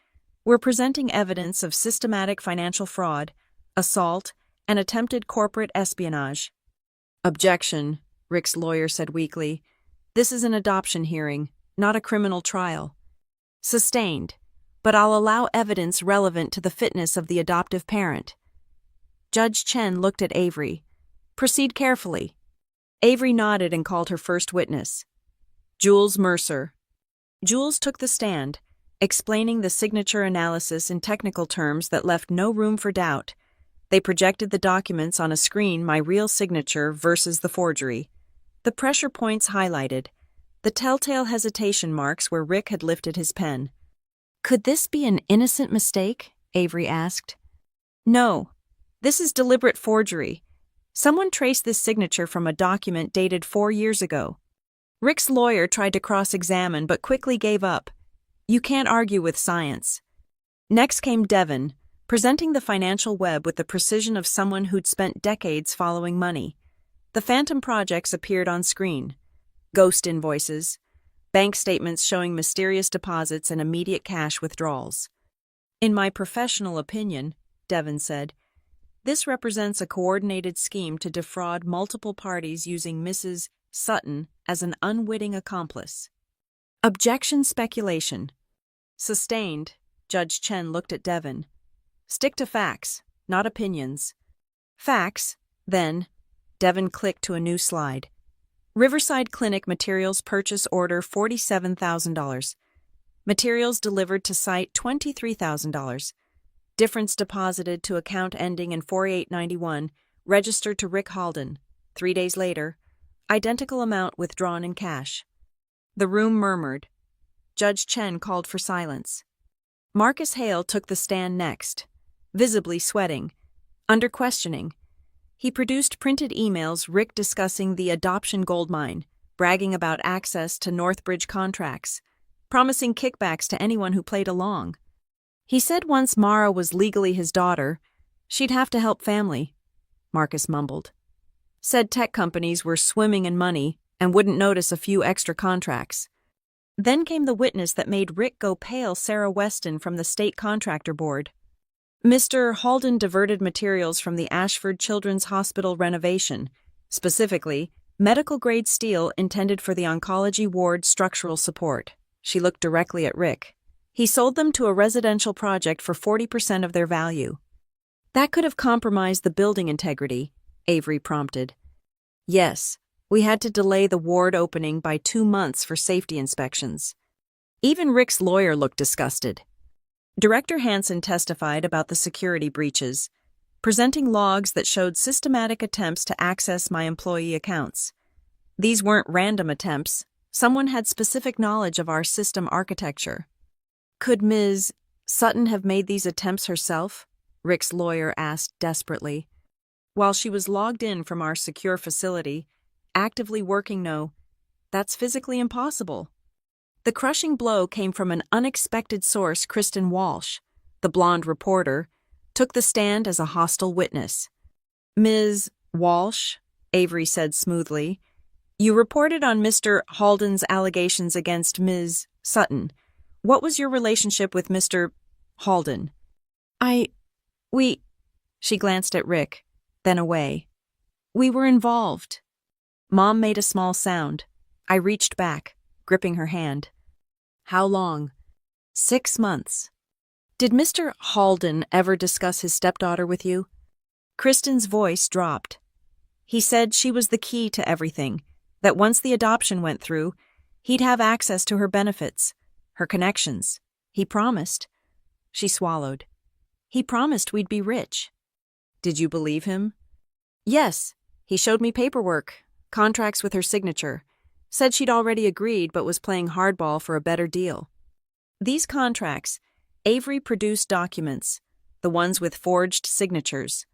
we're presenting evidence of systematic financial fraud, assault, and attempted corporate espionage." "Objection," Rick's lawyer said weakly. "This is an adoption hearing, not a criminal trial." "Sustained, but I'll allow evidence relevant to the fitness of the adoptive parent." Judge Chen looked at Avery. "Proceed carefully." Avery nodded and called her first witness. "Jules Mercer." Jules took the stand, explaining the signature analysis in technical terms that left no room for doubt. They projected the documents on a screen, my real signature versus the forgery. The pressure points highlighted, the telltale hesitation marks where Rick had lifted his pen. "Could this be an innocent mistake?" Avery asked. "No. This is deliberate forgery. Someone traced this signature from a document dated 4 years ago." Rick's lawyer tried to cross-examine but quickly gave up. "You can't argue with science." Next came Devin, presenting the financial web with the precision of someone who'd spent decades following money. The phantom projects appeared on screen. Ghost invoices, bank statements showing mysterious deposits and immediate cash withdrawals. "In my professional opinion," Devin said, "this represents a coordinated scheme to defraud multiple parties using Mrs. Sutton as an unwitting accomplice." "Objection speculation." "Sustained," Judge Chen looked at Devin. "Stick to facts, not opinions." "Facts, then." Devin clicked to a new slide. "Riverside Clinic materials purchase order $47,000. Materials delivered to site $23,000. Difference deposited to account ending in 4891, registered to Rick Halden. 3 days later, identical amount withdrawn in cash. The room murmured. Judge Chen called for silence. Marcus Hale took the stand next, visibly sweating. Under questioning, he produced printed emails Rick discussing the adoption goldmine, bragging about access to Northbridge contracts, promising kickbacks to anyone who played along. He said once Mara was legally his daughter, she'd have to help family, Marcus mumbled. Said tech companies were swimming in money and wouldn't notice a few extra contracts. Then came the witness that made Rick go pale, Sarah Weston from the State Contractor Board. Mr. Halden diverted materials from the Ashford Children's Hospital renovation, specifically medical-grade steel intended for the oncology ward structural support. She looked directly at Rick. He sold them to a residential project for 40% of their value. That could have compromised the building integrity, Avery prompted. Yes, we had to delay the ward opening by 2 months for safety inspections. Even Rick's lawyer looked disgusted. Director Hansen testified about the security breaches, presenting logs that showed systematic attempts to access my employee accounts. These weren't random attempts. Someone had specific knowledge of our system architecture. Could Ms. Sutton have made these attempts herself? Rick's lawyer asked desperately. While she was logged in from our secure facility, actively working, no, that's physically impossible. The crushing blow came from an unexpected source. Kristen Walsh, the blonde reporter, took the stand as a hostile witness. Ms. Walsh, Avery said smoothly, you reported on Mr. Halden's allegations against Ms. Sutton. What was your relationship with Mr. Halden? She glanced at Rick, then away. We were involved. Mom made a small sound. I reached back, gripping her hand. How long? 6 months. Did Mr. Halden ever discuss his stepdaughter with you? Kristen's voice dropped. He said she was the key to everything, that once the adoption went through, he'd have access to her benefits, her connections. He promised. She swallowed. He promised we'd be rich. Did you believe him? Yes. He showed me paperwork, contracts with her signature. Said she'd already agreed but was playing hardball for a better deal. These contracts, Avery produced documents, the ones with forged signatures.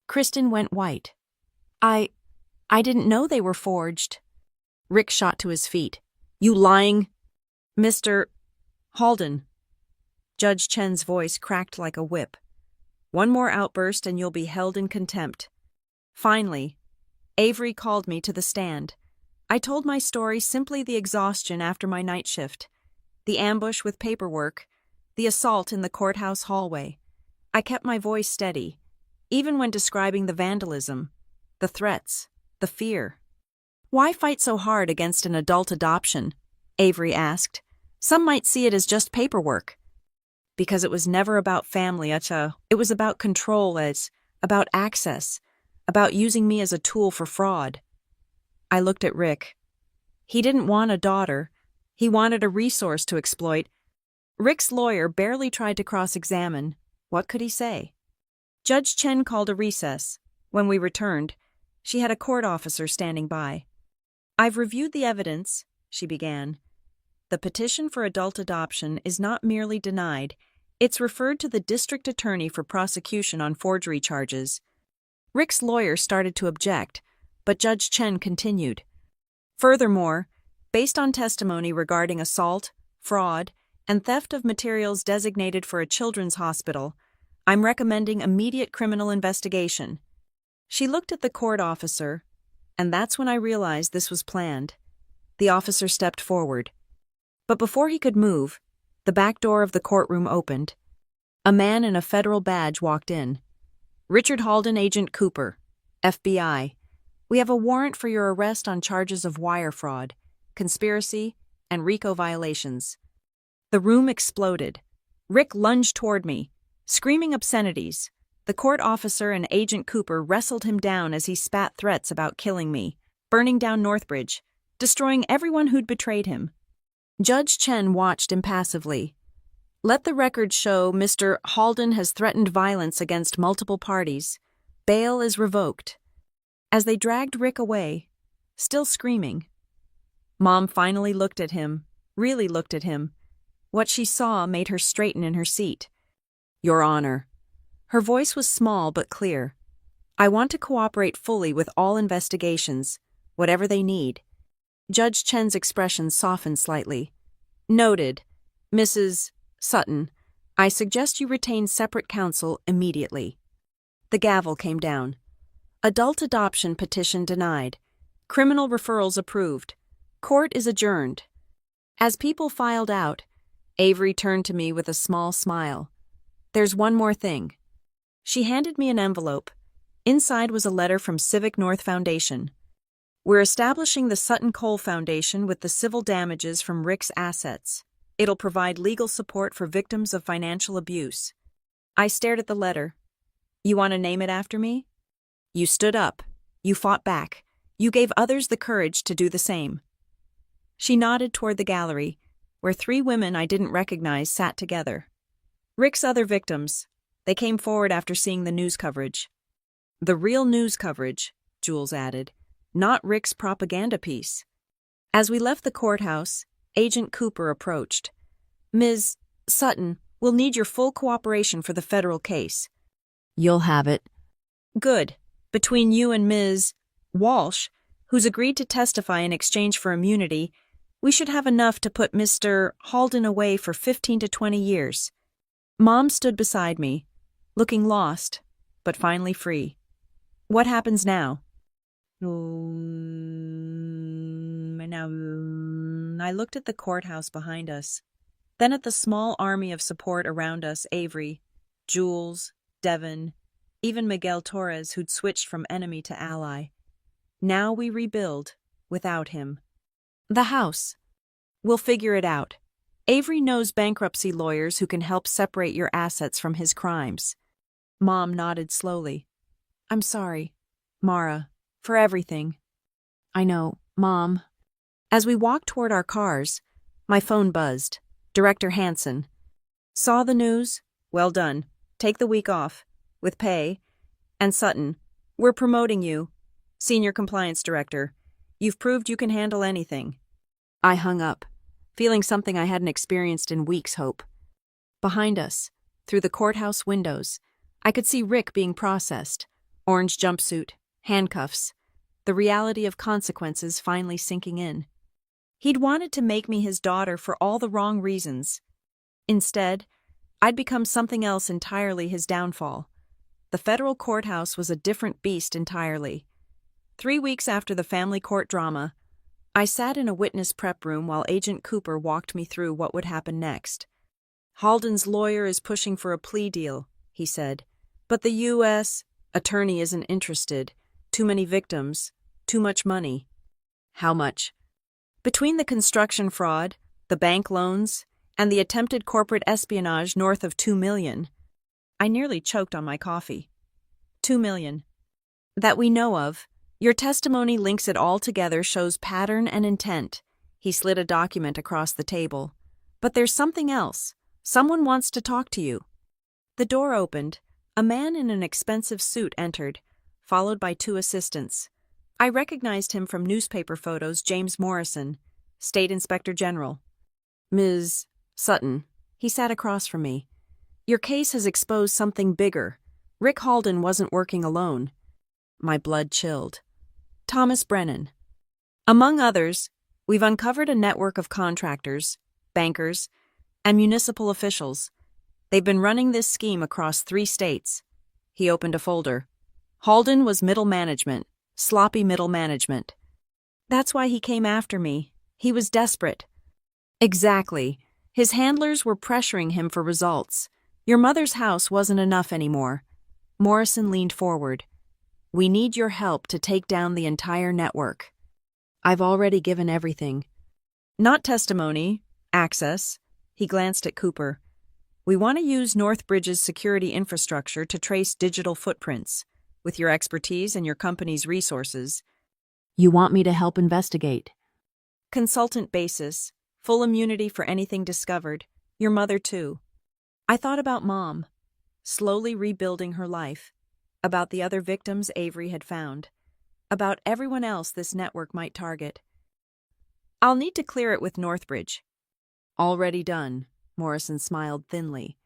Kristen went white. I didn't know they were forged. Rick shot to his feet. You lying? Mr. Halden. Judge Chen's voice cracked like a whip. One more outburst and you'll be held in contempt. Finally, Avery called me to the stand. I told my story, simply the exhaustion after my night shift, the ambush with paperwork, the assault in the courthouse hallway. I kept my voice steady, even when describing the vandalism, the threats, the fear. Why fight so hard against an adult adoption? Avery asked. Some might see it as just paperwork. Because it was never about family, it was about control, about access, about using me as a tool for fraud. I looked at Rick. He didn't want a daughter. He wanted a resource to exploit. Rick's lawyer barely tried to cross-examine. What could he say? Judge Chen called a recess. When we returned, she had a court officer standing by. I've reviewed the evidence, she began. The petition for adult adoption is not merely denied, it's referred to the district attorney for prosecution on forgery charges. Rick's lawyer started to object, but Judge Chen continued. Furthermore, based on testimony regarding assault, fraud, and theft of materials designated for a children's hospital, I'm recommending immediate criminal investigation. She looked at the court officer, and that's when I realized this was planned. The officer stepped forward. But before he could move, the back door of the courtroom opened. A man in a federal badge walked in. Richard Halden, Agent Cooper, FBI. We have a warrant for your arrest on charges of wire fraud, conspiracy, and RICO violations. The room exploded. Rick lunged toward me, screaming obscenities. The court officer and Agent Cooper wrestled him down as he spat threats about killing me, burning down Northbridge, destroying everyone who'd betrayed him. Judge Chen watched impassively. Let the record show Mr. Halden has threatened violence against multiple parties. Bail is revoked. As they dragged Rick away, still screaming, Mom finally looked at him, really looked at him. What she saw made her straighten in her seat. Your Honor. Her voice was small but clear. I want to cooperate fully with all investigations, whatever they need. Judge Chen's expression softened slightly. Noted. Mrs. Sutton, I suggest you retain separate counsel immediately. The gavel came down. Adult adoption petition denied. Criminal referrals approved. Court is adjourned. As people filed out, Avery turned to me with a small smile. There's one more thing. She handed me an envelope. Inside was a letter from Civic North Foundation. We're establishing the Sutton Cole Foundation with the civil damages from Rick's assets. It'll provide legal support for victims of financial abuse. I stared at the letter. You want to name it after me? You stood up. You fought back. You gave others the courage to do the same. She nodded toward the gallery, where 3 women I didn't recognize sat together. Rick's other victims. They came forward after seeing the news coverage. The real news coverage, Jules added, not Rick's propaganda piece. As we left the courthouse, Agent Cooper approached. Ms. Sutton, we'll need your full cooperation for the federal case. You'll have it. Good. Between you and Ms. Walsh, who's agreed to testify in exchange for immunity, we should have enough to put Mr. Halden away for 15 to 20 years. Mom stood beside me, looking lost, but finally free. What happens now? I looked at the courthouse behind us, then at the small army of support around us, Avery, Jules, Devon, even Miguel Torres, who'd switched from enemy to ally. Now we rebuild, without him. The house. We'll figure it out. Avery knows bankruptcy lawyers who can help separate your assets from his crimes. Mom nodded slowly. I'm sorry, Mara, for everything. I know, Mom. As we walked toward our cars, my phone buzzed. Director Hansen. Saw the news? Well done. Take the week off. With pay. And Sutton, we're promoting you. Senior Compliance Director. You've proved you can handle anything. I hung up, feeling something I hadn't experienced in weeks, Hope. Behind us, through the courthouse windows, I could see Rick being processed. Orange jumpsuit, handcuffs. The reality of consequences finally sinking in. He'd wanted to make me his daughter for all the wrong reasons. Instead, I'd become something else entirely his downfall. The federal courthouse was a different beast entirely. 3 weeks after the family court drama, I sat in a witness prep room while Agent Cooper walked me through what would happen next. Halden's lawyer is pushing for a plea deal, he said, but the U.S. attorney isn't interested. Too many victims, too much money. How much? Between the construction fraud, the bank loans, and the attempted corporate espionage north of $2 million. I nearly choked on my coffee. $2 million. That we know of. Your testimony links it all together, shows pattern and intent. He slid a document across the table. But there's something else. Someone wants to talk to you. The door opened. A man in an expensive suit entered, followed by 2 assistants. I recognized him from newspaper photos. James Morrison, State Inspector General. Ms. Sutton, he sat across from me. Your case has exposed something bigger. Rick Halden wasn't working alone. My blood chilled. Thomas Brennan. Among others, we've uncovered a network of contractors, bankers, and municipal officials. They've been running this scheme across 3 states. He opened a folder. Halden was middle management, sloppy middle management. That's why he came after me. He was desperate. Exactly. His handlers were pressuring him for results. Your mother's house wasn't enough anymore. Morrison leaned forward. We need your help to take down the entire network. I've already given everything. Not testimony, access. He glanced at Cooper. We want to use Northbridge's security infrastructure to trace digital footprints. With your expertise and your company's resources. You want me to help investigate? Consultant basis, Full immunity for anything discovered. Your mother, too. I thought about Mom, slowly rebuilding her life, about the other victims Avery had found, about everyone else this network might target. I'll need to clear it with Northbridge. Already done, Morrison smiled thinly.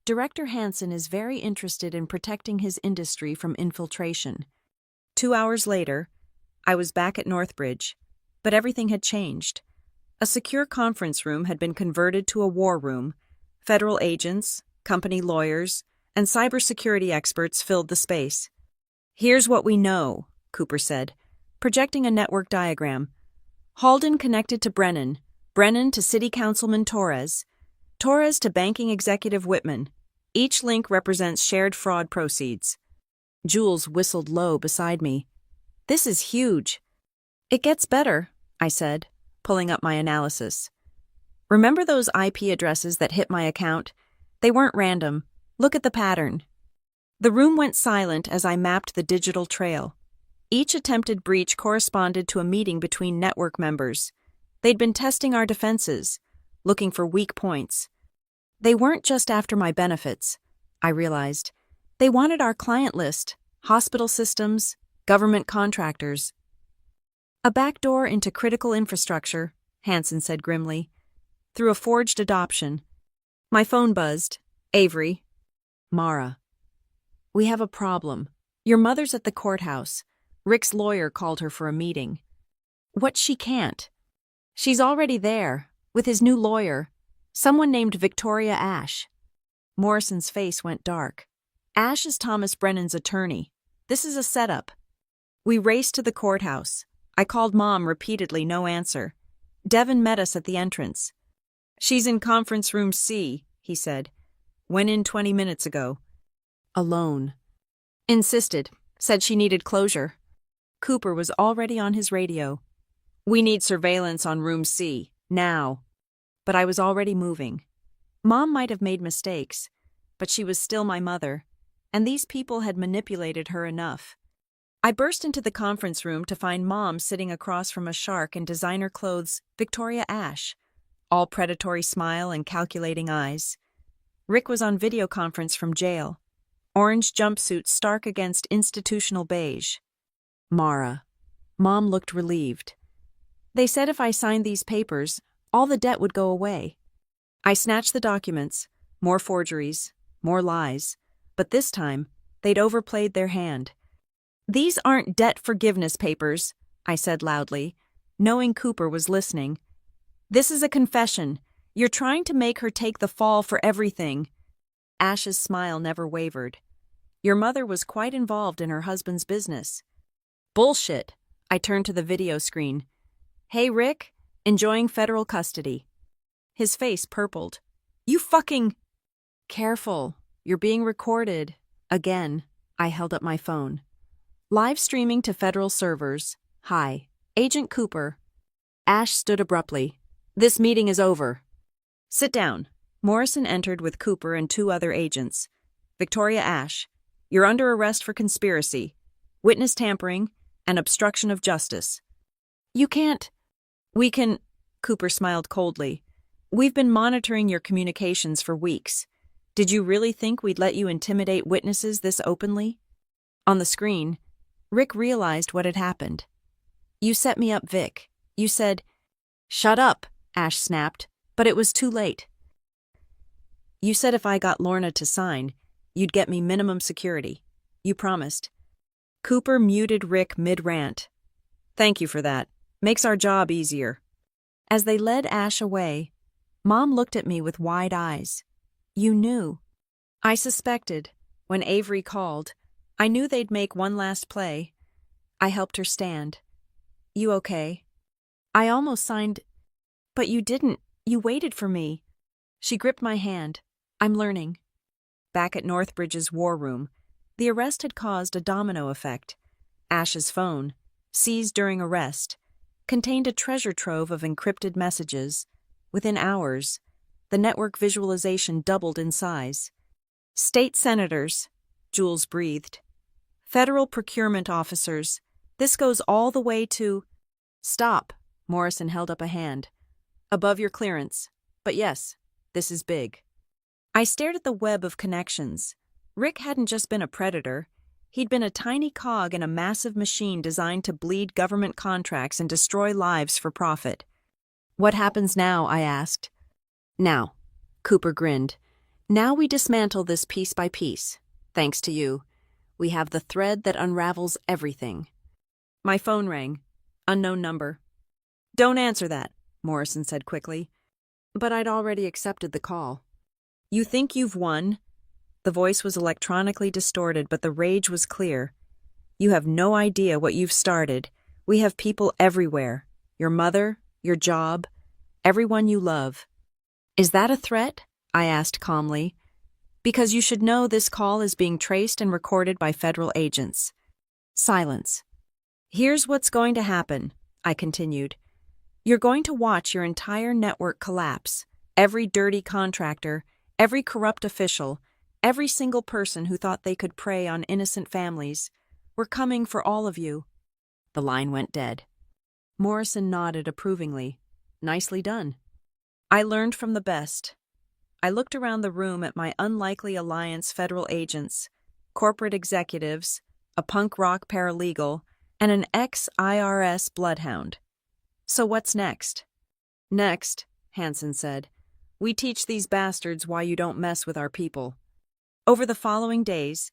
Director Hansen is very interested in protecting his industry from infiltration. 2 hours later, I was back at Northbridge, but everything had changed. A secure conference room had been converted to a war room. Federal agents, company lawyers, and cybersecurity experts filled the space. Here's what we know, Cooper said, projecting a network diagram. Halden connected to Brennan, Brennan to City Councilman Torres, Torres to banking executive Whitman. Each link represents shared fraud proceeds. Jules whistled low beside me. This is huge. It gets better, I said, pulling up my analysis. Remember those IP addresses that hit my account? They weren't random. Look at the pattern. The room went silent as I mapped the digital trail. Each attempted breach corresponded to a meeting between network members. They'd been testing our defenses, looking for weak points. They weren't just after my benefits, I realized. They wanted our client list, hospital systems, government contractors. A backdoor into critical infrastructure, Hansen said grimly, through a forged adoption. My phone buzzed. Avery. Mara. We have a problem. Your mother's at the courthouse. Rick's lawyer called her for a meeting. What she can't. She's already there, with his new lawyer, someone named Victoria Ash. Morrison's face went dark. Ash is Thomas Brennan's attorney. This is a setup. We raced to the courthouse. I called Mom repeatedly, no answer. Devin met us at the entrance. She's in conference room C, he said. Went in 20 minutes ago. Alone. Insisted. Said she needed closure. Cooper was already on his radio. We need surveillance on room C, now. But I was already moving. Mom might have made mistakes, but she was still my mother, and these people had manipulated her enough. I burst into the conference room to find Mom sitting across from a shark in designer clothes, Victoria Ash, all predatory smile and calculating eyes. Rick was on video conference from jail, orange jumpsuit stark against institutional beige. Mara. Mom looked relieved. They said if I signed these papers, all the debt would go away. I snatched the documents, more forgeries, more lies, but this time, they'd overplayed their hand. These aren't debt forgiveness papers, I said loudly, knowing Cooper was listening. This is a confession. You're trying to make her take the fall for everything. Ash's smile never wavered. Your mother was quite involved in her husband's business. Bullshit. I turned to the video screen. Hey, Rick, enjoying federal custody. His face purpled. You fucking... Careful. You're being recorded. Again, I held up my phone. Live streaming to federal servers. Hi, Agent Cooper. Ash stood abruptly. This meeting is over. Sit down. Morrison entered with Cooper and 2 other agents. Victoria Ash, you're under arrest for conspiracy, witness tampering, and obstruction of justice. You can't... We can... Cooper smiled coldly. We've been monitoring your communications for weeks. Did you really think we'd let you intimidate witnesses this openly? On the screen, Rick realized what had happened. You set me up, Vic. You said... Shut up, Ash snapped, but it was too late. You said if I got Lorna to sign, you'd get me minimum security. You promised. Cooper muted Rick mid-rant. Thank you for that. Makes our job easier. As they led Ash away, Mom looked at me with wide eyes. You knew. I suspected. When Avery called, I knew they'd make one last play. I helped her stand. You okay? I almost signed... But you didn't. You waited for me. She gripped my hand. I'm learning. Back at Northbridge's war room, the arrest had caused a domino effect. Ash's phone, seized during arrest, contained a treasure trove of encrypted messages. Within hours, the network visualization doubled in size. State senators, Jules breathed. Federal procurement officers. This goes all the way to... Stop, Morrison held up a hand. Above your clearance. But yes, this is big. I stared at the web of connections. Rick hadn't just been a predator. He'd been a tiny cog in a massive machine designed to bleed government contracts and destroy lives for profit. What happens now? I asked. Now, Cooper grinned. Now we dismantle this piece by piece. Thanks to you. We have the thread that unravels everything. My phone rang. Unknown number. Don't answer that, Morrison said quickly. But I'd already accepted the call. You think you've won? The voice was electronically distorted, but the rage was clear. You have no idea what you've started. We have people everywhere. Your mother, your job, everyone you love. Is that a threat? I asked calmly. Because you should know this call is being traced and recorded by federal agents. Silence. Here's what's going to happen, I continued. You're going to watch your entire network collapse. Every dirty contractor, every corrupt official, every single person who thought they could prey on innocent families. We're coming for all of you. The line went dead. Morrison nodded approvingly. Nicely done. I learned from the best. I looked around the room at my unlikely alliance federal agents, corporate executives, a punk rock paralegal, and an ex-IRS bloodhound. So what's next? Next, Hansen said, we teach these bastards why you don't mess with our people. Over the following days,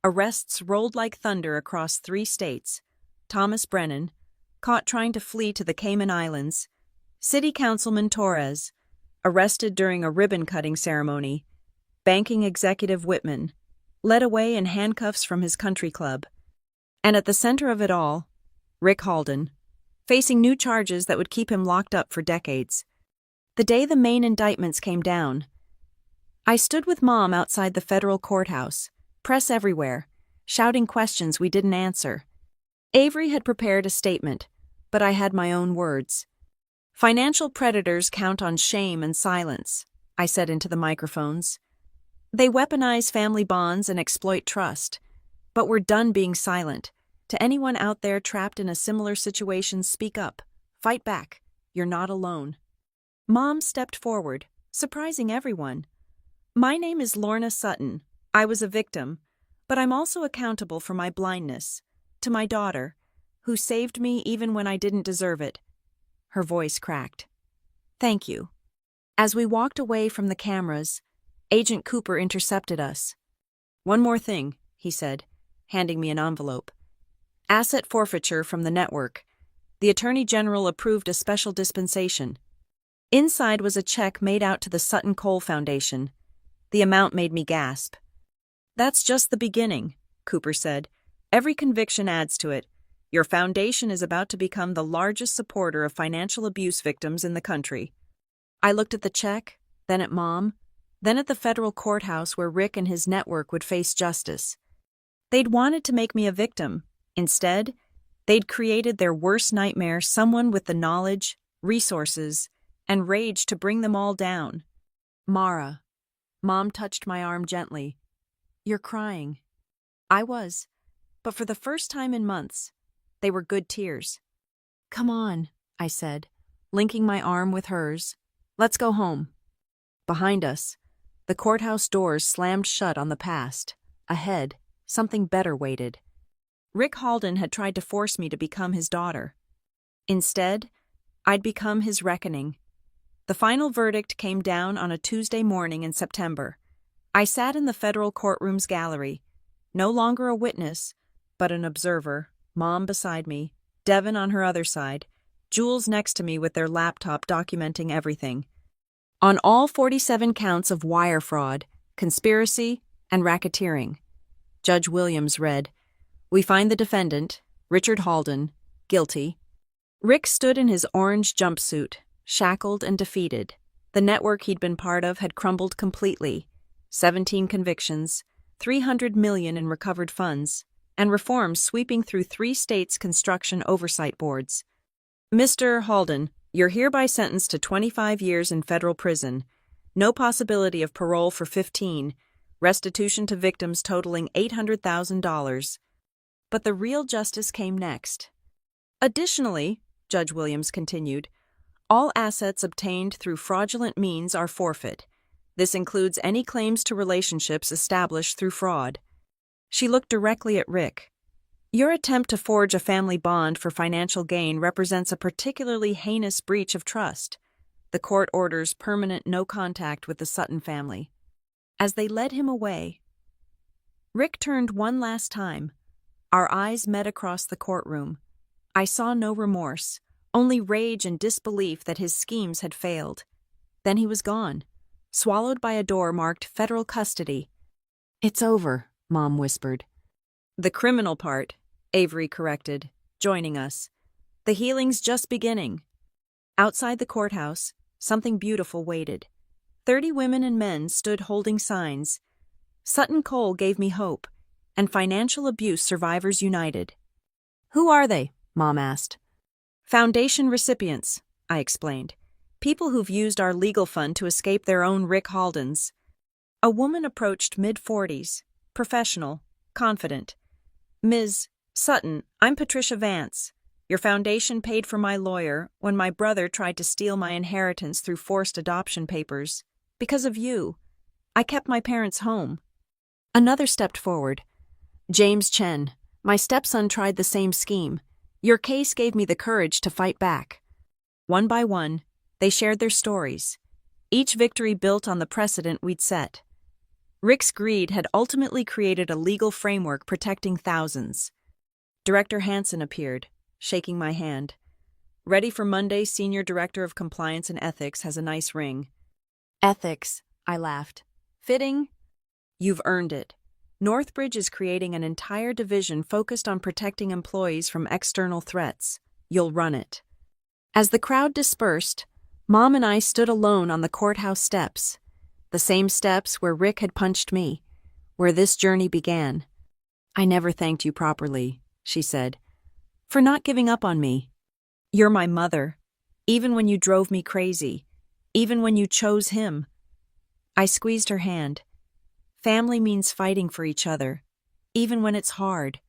arrests rolled like thunder across 3 states. Thomas Brennan, caught trying to flee to the Cayman Islands. City Councilman Torres, arrested during a ribbon-cutting ceremony. Banking executive Whitman, led away in handcuffs from his country club. And at the center of it all, Rick Halden, facing new charges that would keep him locked up for decades. The day the main indictments came down, I stood with Mom outside the federal courthouse, press everywhere, shouting questions we didn't answer. Avery had prepared a statement, but I had my own words. Financial predators count on shame and silence, I said into the microphones. They weaponize family bonds and exploit trust. But we're done being silent. To anyone out there trapped in a similar situation, speak up. Fight back. You're not alone. Mom stepped forward, surprising everyone. My name is Lorna Sutton. I was a victim, but I'm also accountable for my blindness. To my daughter, who saved me even when I didn't deserve it. Her voice cracked. Thank you. As we walked away from the cameras, Agent Cooper intercepted us. One more thing, he said, handing me an envelope. Asset forfeiture from the network. The Attorney General approved a special dispensation. Inside was a check made out to the Sutton Cole Foundation. The amount made me gasp. That's just the beginning, Cooper said. Every conviction adds to it. Your foundation is about to become the largest supporter of financial abuse victims in the country. I looked at the check, then at Mom, then at the federal courthouse where Rick and his network would face justice. They'd wanted to make me a victim. Instead, they'd created their worst nightmare, someone with the knowledge, resources, and rage to bring them all down. Mara. Mom touched my arm gently. You're crying. I was, but for the first time in months, they were good tears. Come on, I said, linking my arm with hers. Let's go home. Behind us, the courthouse doors slammed shut on the past. Ahead, something better waited. Rick Halden had tried to force me to become his daughter. Instead, I'd become his reckoning. The final verdict came down on a Tuesday morning in September. I sat in the federal courtroom's gallery, no longer a witness, but an observer, Mom beside me, Devin on her other side, Jules next to me with their laptop documenting everything. On all 47 counts of wire fraud, conspiracy, and racketeering, Judge Williams read, "We find the defendant, Richard Halden, guilty." Rick stood in his orange jumpsuit, shackled and defeated. The network he'd been part of had crumbled completely. 17 convictions, $300 million in recovered funds, and reforms sweeping through 3 states' construction oversight boards. Mr. Halden, you're hereby sentenced to 25 years in federal prison. No possibility of parole for 15. Restitution to victims totaling $800,000. But the real justice came next. Additionally, Judge Williams continued, All assets obtained through fraudulent means are forfeit. This includes any claims to relationships established through fraud. She looked directly at Rick. Your attempt to forge a family bond for financial gain represents a particularly heinous breach of trust. The court orders permanent no contact with the Sutton family. As they led him away, Rick turned one last time. Our eyes met across the courtroom. I saw no remorse, only rage and disbelief that his schemes had failed. Then he was gone, swallowed by a door marked Federal Custody. "It's over," Mom whispered. "The criminal part," Avery corrected, joining us. "The healing's just beginning." Outside the courthouse, something beautiful waited. 30 women and men stood holding signs. "Sutton Cole gave me hope," and "Financial Abuse Survivors United." "Who are they?" Mom asked. "Foundation recipients," I explained. "People who've used our legal fund to escape their own Rick Haldens." A woman approached mid-40s, professional, confident. "Ms. Sutton, I'm Patricia Vance. Your foundation paid for my lawyer when my brother tried to steal my inheritance through forced adoption papers. Because of you, I kept my parents home." Another stepped forward. "James Chen, my stepson tried the same scheme. Your case gave me the courage to fight back." One by one, they shared their stories. Each victory built on the precedent we'd set. Rick's greed had ultimately created a legal framework protecting thousands. Director Hansen appeared, shaking my hand. "Ready for Monday, Senior Director of Compliance and Ethics has a nice ring." "Ethics," I laughed. "Fitting?" "You've earned it. Northbridge is creating an entire division focused on protecting employees from external threats. You'll run it." As the crowd dispersed, Mom and I stood alone on the courthouse steps. The same steps where Rick had punched me, where this journey began. "I never thanked you properly," she said, "for not giving up on me. You're my mother, even when you drove me crazy, even when you chose him." I squeezed her hand. "Family means fighting for each other, even when it's hard."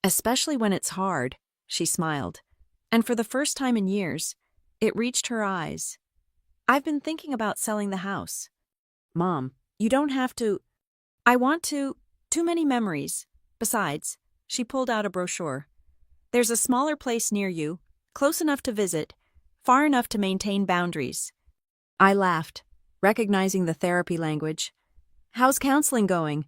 "Especially when it's hard," she smiled, and for the first time in years, it reached her eyes. "I've been thinking about selling the house." "Mom, you don't have to." "I want to. Too many memories. Besides," she pulled out a brochure. "There's a smaller place near you, close enough to visit, far enough to maintain boundaries." I laughed, recognizing the therapy language. "How's counseling going?"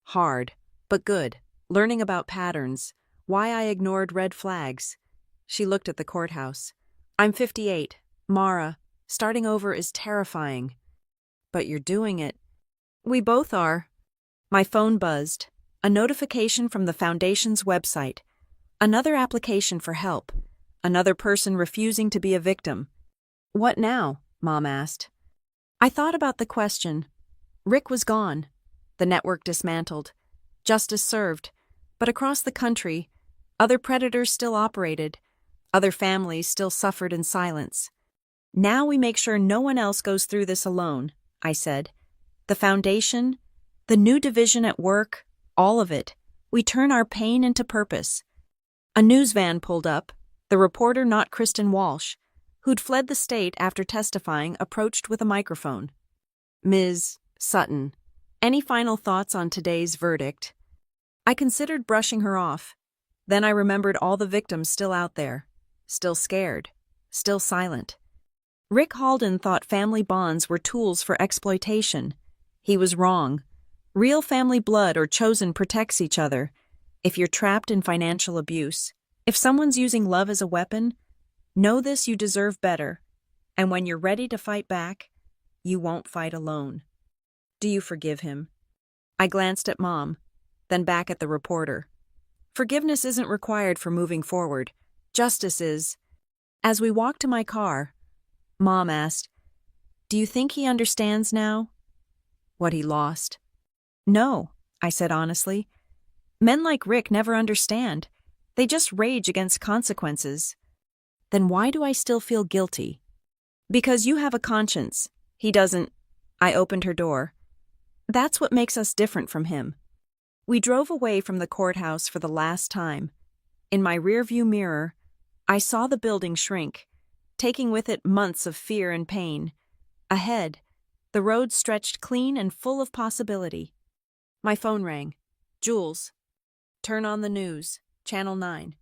"Hard, but good. Learning about patterns, why I ignored red flags." She looked at the courthouse. "I'm 58. Mara, starting over is terrifying." "But you're doing it." "We both are." My phone buzzed. A notification from the Foundation's website. Another application for help. Another person refusing to be a victim. "What now?" Mom asked. I thought about the question. Rick was gone. The network dismantled. Justice served. But across the country, other predators still operated. Other families still suffered in silence. "Now we make sure no one else goes through this alone," I said. "The Foundation, the new division at work, all of it. We turn our pain into purpose." A news van pulled up. The reporter, not Kristen Walsh, who'd fled the state after testifying, approached with a microphone. "Ms. Sutton, any final thoughts on today's verdict?" I considered brushing her off. Then I remembered all the victims still out there, still scared, still silent. Rick Halden thought family bonds were tools for exploitation. He was wrong. Real family blood or chosen protects each other. If you're trapped in financial abuse, if someone's using love as a weapon, know this: you deserve better. And when you're ready to fight back, you won't fight alone. Do you forgive him? I glanced at Mom, then back at the reporter. Forgiveness isn't required for moving forward. Justice is. As we walked to my car, Mom asked, "Do you think he understands now what he lost?" "No," I said honestly. "Men like Rick never understand. They just rage against consequences." "Then why do I still feel guilty?" "Because you have a conscience. He doesn't." I opened her door. "That's what makes us different from him." We drove away from the courthouse for the last time. In my rearview mirror, I saw the building shrink. taking with it months of fear and pain. Ahead, the road stretched clean and full of possibility. My phone rang. Jules. Turn on the news, Channel 9.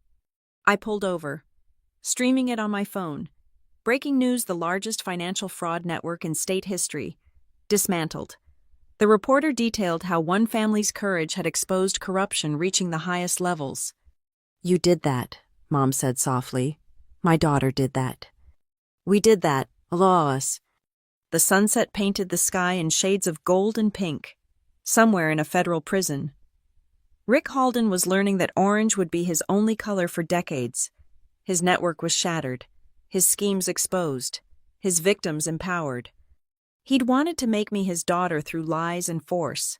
I pulled over, streaming it on my phone. Breaking news: the largest financial fraud network in state history. Dismantled. The reporter detailed how one family's courage had exposed corruption reaching the highest levels. "You did that," Mom said softly. "My daughter did that. We did that, all of us." The sunset painted the sky in shades of gold and pink, somewhere in a federal prison. Rick Halden was learning that orange would be his only color for decades. His network was shattered, his schemes exposed, his victims empowered. He'd wanted to make me his daughter through lies and force.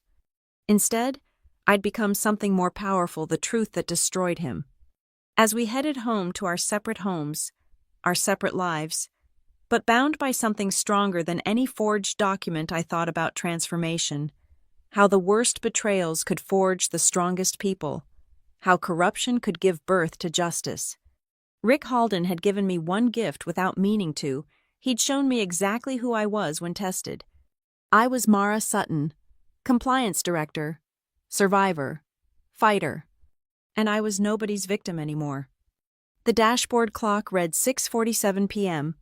Instead, I'd become something more powerful, the truth that destroyed him. As we headed home to our separate homes, our separate lives, but bound by something stronger than any forged document, I thought about transformation. How the worst betrayals could forge the strongest people. How corruption could give birth to justice. Rick Halden had given me one gift without meaning to. He'd shown me exactly who I was when tested. I was Mara Sutton, compliance director, survivor, fighter, and I was nobody's victim anymore. The dashboard clock read 6:47 p.m.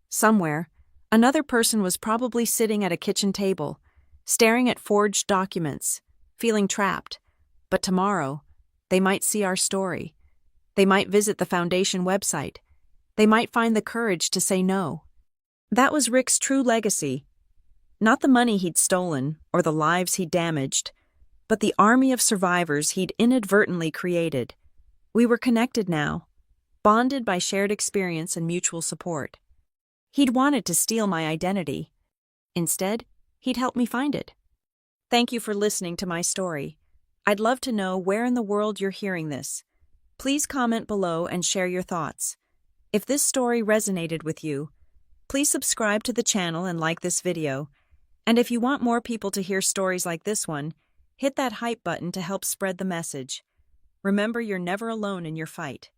Somewhere, another person was probably sitting at a kitchen table, staring at forged documents, feeling trapped. But tomorrow, they might see our story. They might visit the foundation website. They might find the courage to say no. That was Rick's true legacy. Not the money he'd stolen or the lives he'd damaged, but the army of survivors he'd inadvertently created. We were connected now, bonded by shared experience and mutual support. He'd wanted to steal my identity. Instead, he'd helped me find it. Thank you for listening to my story. I'd love to know where in the world you're hearing this. Please comment below and share your thoughts. If this story resonated with you, please subscribe to the channel and like this video. And if you want more people to hear stories like this one, hit that hype button to help spread the message. Remember, you're never alone in your fight.